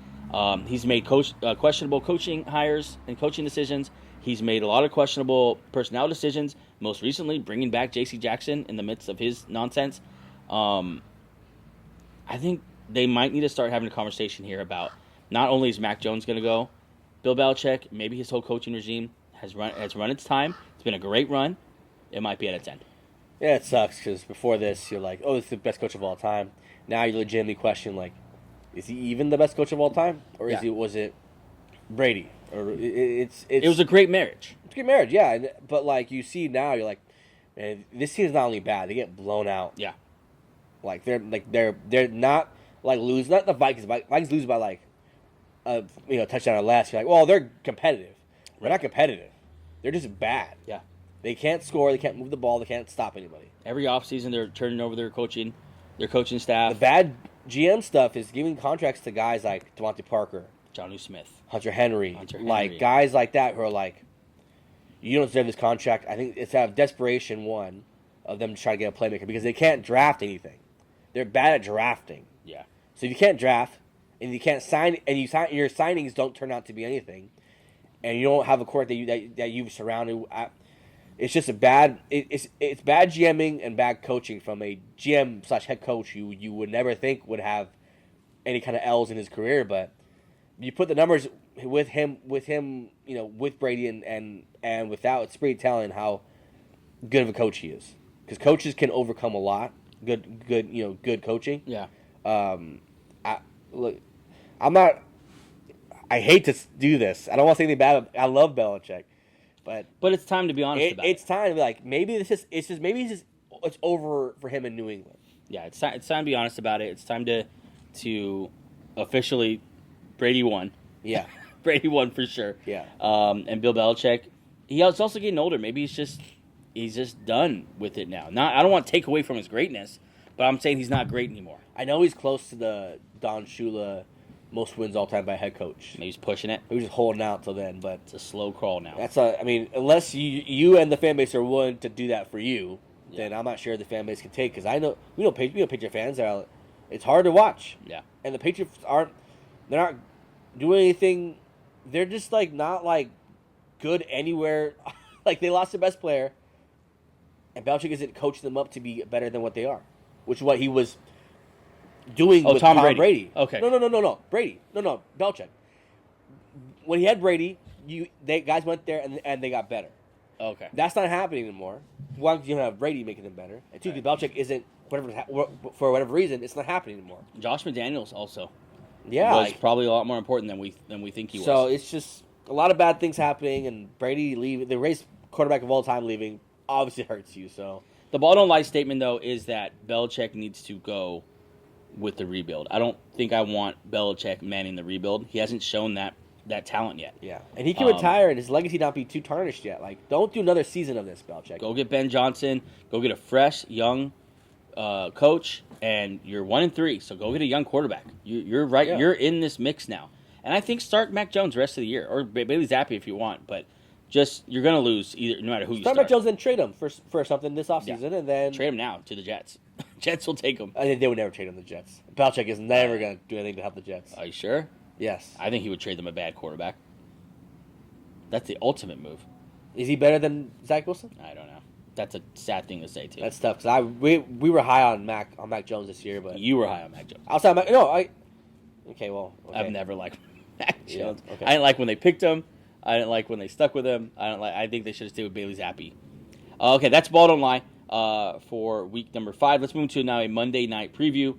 He's made questionable coaching hires and coaching decisions. He's made a lot of questionable personnel decisions, most recently bringing back J.C. Jackson in the midst of his nonsense. I think they might need to start having a conversation here about not only is Mac Jones going to go, Bill Belichick, maybe his whole coaching regime has run its time. It's been a great run. It might be at its end. Yeah, it sucks because before this, you're like, oh, this is the best coach of all time. Now you legitimately question, like, is he even the best coach of all time? Or was it Brady? Or it was a great marriage. It's a great marriage, yeah. But, like, you see now, you're like, man, this team's not only bad, they get blown out. Yeah. They're not, like, lose. Not the Vikings. Vikings lose by, like, a touchdown or less. You're like, well, they're competitive. They're not competitive. They're just bad. Yeah. They can't score. They can't move the ball. They can't stop anybody. Every offseason, they're turning over their coaching staff. The bad GM stuff is giving contracts to guys like Devontae Parker, Jonnu Smith, Hunter Henry, like guys like that who are like, you don't deserve this contract. I think it's out of desperation, one, of them to try to get a playmaker because they can't draft anything. They're bad at drafting. Yeah. So if you can't draft and you can't sign, and your signings don't turn out to be anything, and you don't have a court that you've surrounded. It's just it's bad GMing and bad coaching from a GM/head coach you would never think would have any kind of L's in his career, but you put the numbers with him, with Brady and without, it's pretty telling how good of a coach he is. Because coaches can overcome a lot. Good coaching. Yeah. I hate to do this. I don't want to say anything bad. I love Belichick. But it's time to be honest about it. It's time to be like, maybe it's over for him in New England. Yeah, it's time to be honest about it. It's time to officially Brady won. Yeah. Brady won for sure. Yeah. And Bill Belichick, he's also getting older. Maybe he's just done with it now. I don't want to take away from his greatness, but I'm saying he's not great anymore. I know he's close to the Don Shula most wins all time by head coach. Maybe he's pushing it. He was just holding out till then, but it's a slow crawl now. Unless you and the fan base are willing to do that for you, then I'm not sure the fan base can take. Because I know we know Patriot fans are. It's hard to watch. Yeah. And the Patriots they're not doing anything. They're just not good anywhere. Like they lost their best player, and Belichick isn't coaching them up to be better than what they are, which is what he was doing with Tom Brady. Okay. No. Brady. No. Belichick. When he had Brady, guys went there and they got better. Okay. That's not happening anymore. One, because you don't have Brady making them better, and two, because Belichick isn't for whatever reason, it's not happening anymore. Josh McDaniels also. Yeah. Was probably a lot more important than we think he was. So it's just a lot of bad things happening, and Brady leaving, the race quarterback of all time leaving, obviously hurts you. So the ball don't lie statement though is that Belichick needs to go with the rebuild. I don't think I want Belichick manning the rebuild. He hasn't shown that talent yet. Yeah, and he can retire and his legacy not be too tarnished yet. Like, don't do another season of this, Belichick. Go get Ben Johnson. Go get a fresh, young coach, and you're 1-3. So go get a young quarterback. You're right. Yeah. You're in this mix now, and I think start Mac Jones the rest of the year, or Bailey Zappi if you want, but. Just you're gonna lose either, no matter who you start. Mac Jones, then trade him for something this offseason, and then trade him now to the Jets. Jets will take him. I think they would never trade him to the Jets. Belichick is never gonna do anything to help the Jets. Are you sure? Yes. I think he would trade them a bad quarterback. That's the ultimate move. Is he better than Zach Wilson? I don't know. That's a sad thing to say too. That's tough because we were high on Mac Jones this year, but you were high on Mac Jones. Outside Mac, no, I. Okay, well, okay. I've never liked Mac Jones. Okay. I didn't like when they picked him. I didn't like when they stuck with him. I think they should have stayed with Bailey Zappi. Okay, that's Ball Don't Lie for week number 5. Let's move to now a Monday night preview.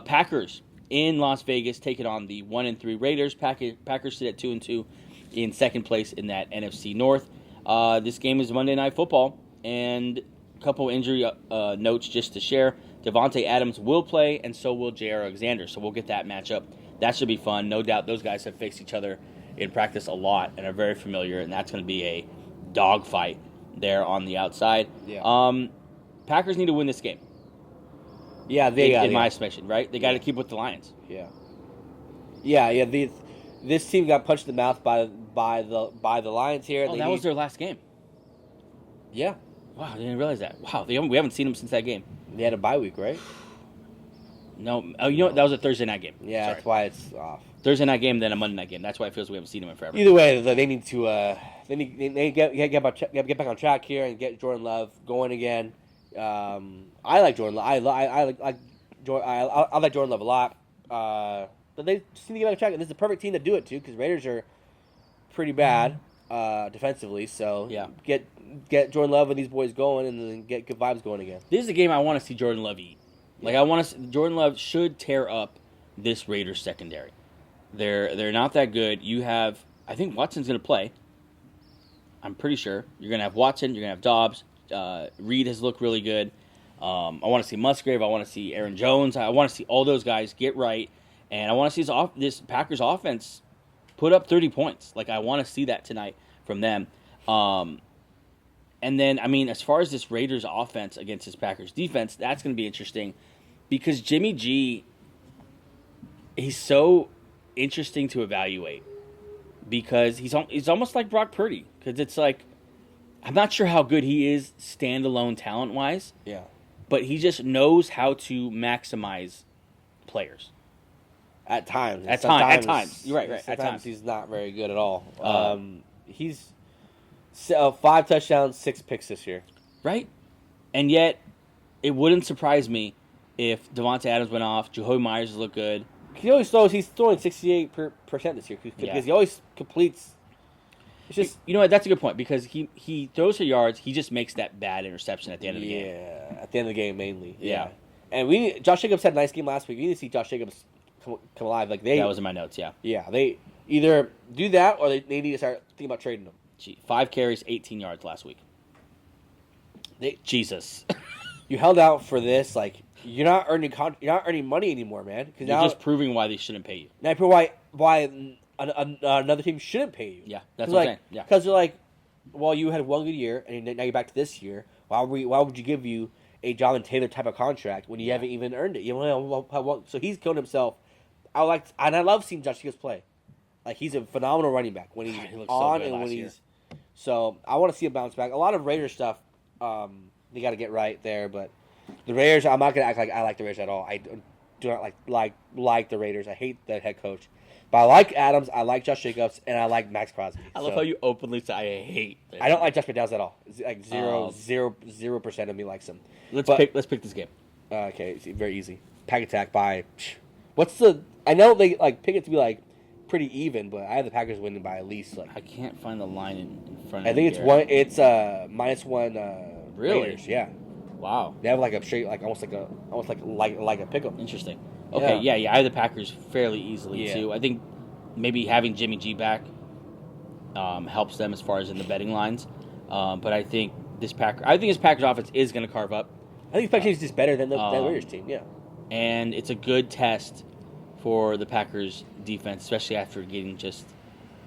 Packers in Las Vegas taking on the 1-3 Raiders. Packers sit at 2-2 in second place in that NFC North. This game is Monday Night Football, and a couple injury notes just to share. Devontae Adams will play, and so will J.R. Alexander. So we'll get that matchup. That should be fun. No doubt those guys have faced each other in practice a lot and are very familiar, and that's going to be a dogfight there on the outside. Yeah. Packers need to win this game. Yeah, in my estimation, right? They got to keep with the Lions. Yeah. This team got punched in the mouth by the Lions here. Oh, that was their last game. Yeah. Wow, I didn't realize that. Wow, we haven't seen them since that game. They had a bye week, right? No. Oh, you know what? That was a Thursday night game. Yeah, Sorry. that's why it's off. Thursday night game, then a Monday night game. That's why it feels we haven't seen them in forever. Either way, they need to get back on track here and get Jordan Love going again. I like Jordan Love. I like Jordan Love a lot. But they just need to get back on track, and this is the perfect team to do it too, because Raiders are pretty bad defensively. So yeah, get Jordan Love and these boys going, and then get good vibes going again. This is the game I want to see Jordan Love eat. Like Jordan Love should tear up this Raiders secondary. They're not that good. I think Watson's going to play. I'm pretty sure. You're going to have Watson. You're going to have Dobbs. Reed has looked really good. I want to see Musgrave. I want to see Aaron Jones. I want to see all those guys get right. And I want to see this Packers offense put up 30 points. Like, I want to see that tonight from them. And then, I mean, as far as this Raiders offense against this Packers defense, that's going to be interesting because Jimmy G, he's so interesting to evaluate because he's almost like Brock Purdy because it's like, I'm not sure how good he is standalone talent-wise. Yeah. But he just knows how to maximize players. At times. At times. You're right. At times he's not very good at all. He's 5 touchdowns, 6 picks this year. Right? And yet, it wouldn't surprise me if Devontae Adams went off, Jahoy Myers looked good. He's throwing 68% this year because he always completes. It's just, you know what? That's a good point because he throws for yards. He just makes that bad interception at the end of the game. Yeah, at the end of the game mainly. Yeah. And Josh Jacobs had a nice game last week. We need to see Josh Jacobs come alive. That was in my notes. Yeah. Yeah, they either do that or they need to start thinking about trading him. 5 carries, 18 yards last week. Jesus. You held out for this, like you're not earning money anymore, man. You're just proving why they shouldn't pay you. Now prove why another team shouldn't pay you. Yeah, that's what I'm saying. Yeah, because they're like, well, you had one good year, and now you're back to this year. Why would you give you a Jonathan Taylor type of contract when you haven't even earned it? So he's killed himself. I love seeing Josh Jacobs play. Like he's a phenomenal running back when he's on and when he's. So I want to see him bounce back. A lot of Raiders stuff, they got to get right there. But the Raiders, I'm not gonna act like I like the Raiders at all. I do not like the Raiders. I hate the head coach. But I like Adams, I like Josh Jacobs, and I like Max Crosby. I love how you openly say I hate this. I don't like Josh McDowell at all. It's like 0% of me likes him. Let's pick this game. Okay, it's very easy. Pack attack by I know they pick it to be pretty even, but I have the Packers winning by at least I can't find the line in front of me. I think it's -1 really? Raiders, yeah. Wow. They have a straight almost like a pick 'em. Interesting. Okay, yeah. I have the Packers fairly easily too. I think maybe having Jimmy G back helps them as far as in the betting lines. But I think this Packers offense is going to carve up. I think the Packers is just better than the Raiders team. Yeah, and it's a good test for the Packers defense, especially after getting just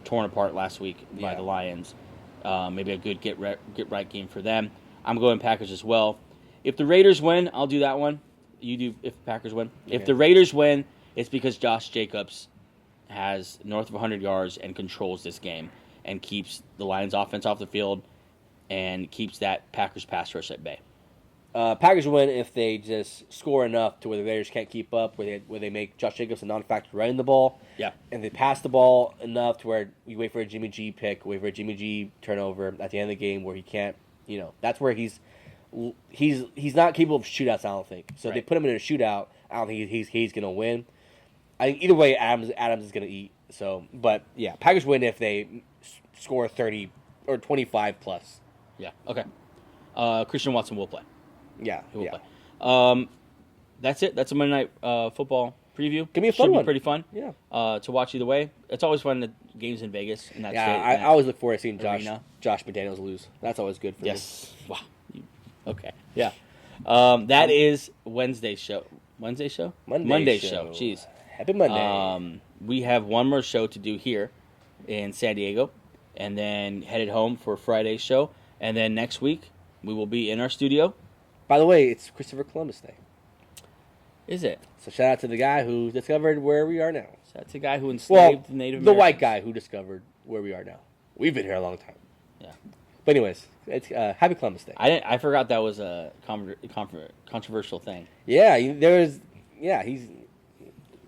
torn apart last week by the Lions. Maybe a good get right game for them. I'm going Packers as well. If the Raiders win, I'll do that one. You do if the Packers win. Okay. If the Raiders win, it's because Josh Jacobs has north of 100 yards and controls this game and keeps the Lions offense off the field and keeps that Packers pass rush at bay. Packers win if they just score enough to where the Raiders can't keep up, where they make Josh Jacobs a non-factor running the ball. Yeah. And they pass the ball enough to where you wait for a Jimmy G pick, wait for a Jimmy G turnover at the end of the game where he can't, that's where he's not capable of shootouts, I don't think. So if they put him in a shootout, I don't think he's going to win. I think either way, Adams is going to eat. So, but yeah, Packers win if they score 30 or 25 plus. Yeah. Okay. Christian Watson will play. Yeah, He will play. That's it. That's a Monday Night Football preview. Give me a fun Should one. be pretty fun. Yeah. To watch either way. It's always fun. The games in Vegas. And that's I always look forward to seeing Josh arena. McDaniels lose. That's always good for me. Yes. Wow. Okay. Yeah. That is Wednesday's show. Wednesday's show? Monday's show. Jeez. Happy Monday. We have one more show to do here in San Diego, and then headed home for Friday's show. And then next week, we will be in our studio. By the way, it's Christopher Columbus Day. Is it? So shout out to the guy who discovered where we are now. That's a guy who enslaved the Native Americans. The white guy who discovered where we are now. We've been here a long time. Yeah. But anyways, it's Happy Columbus Day. I forgot that was a controversial thing. Yeah, he's.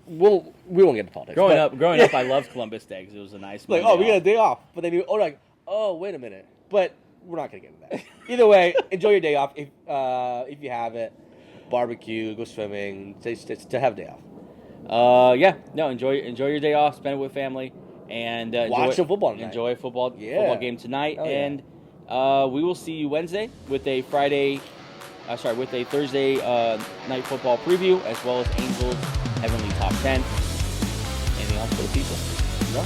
We won't get into politics. Growing up, I loved Columbus Day because it was a nice. Like, we got a day off, but then wait a minute. But we're not gonna get into that. Either way, enjoy your day off if you have it. Barbecue, go swimming, to have a day off. Enjoy your day off. Spend it with family, and watch some football tonight. Enjoy football game tonight, and we will see you Wednesday with a Thursday night football preview, as well as Angels Heavenly Top 10. Anything else for the people? No.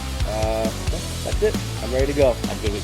That's it. I'm ready to go. Have a good week.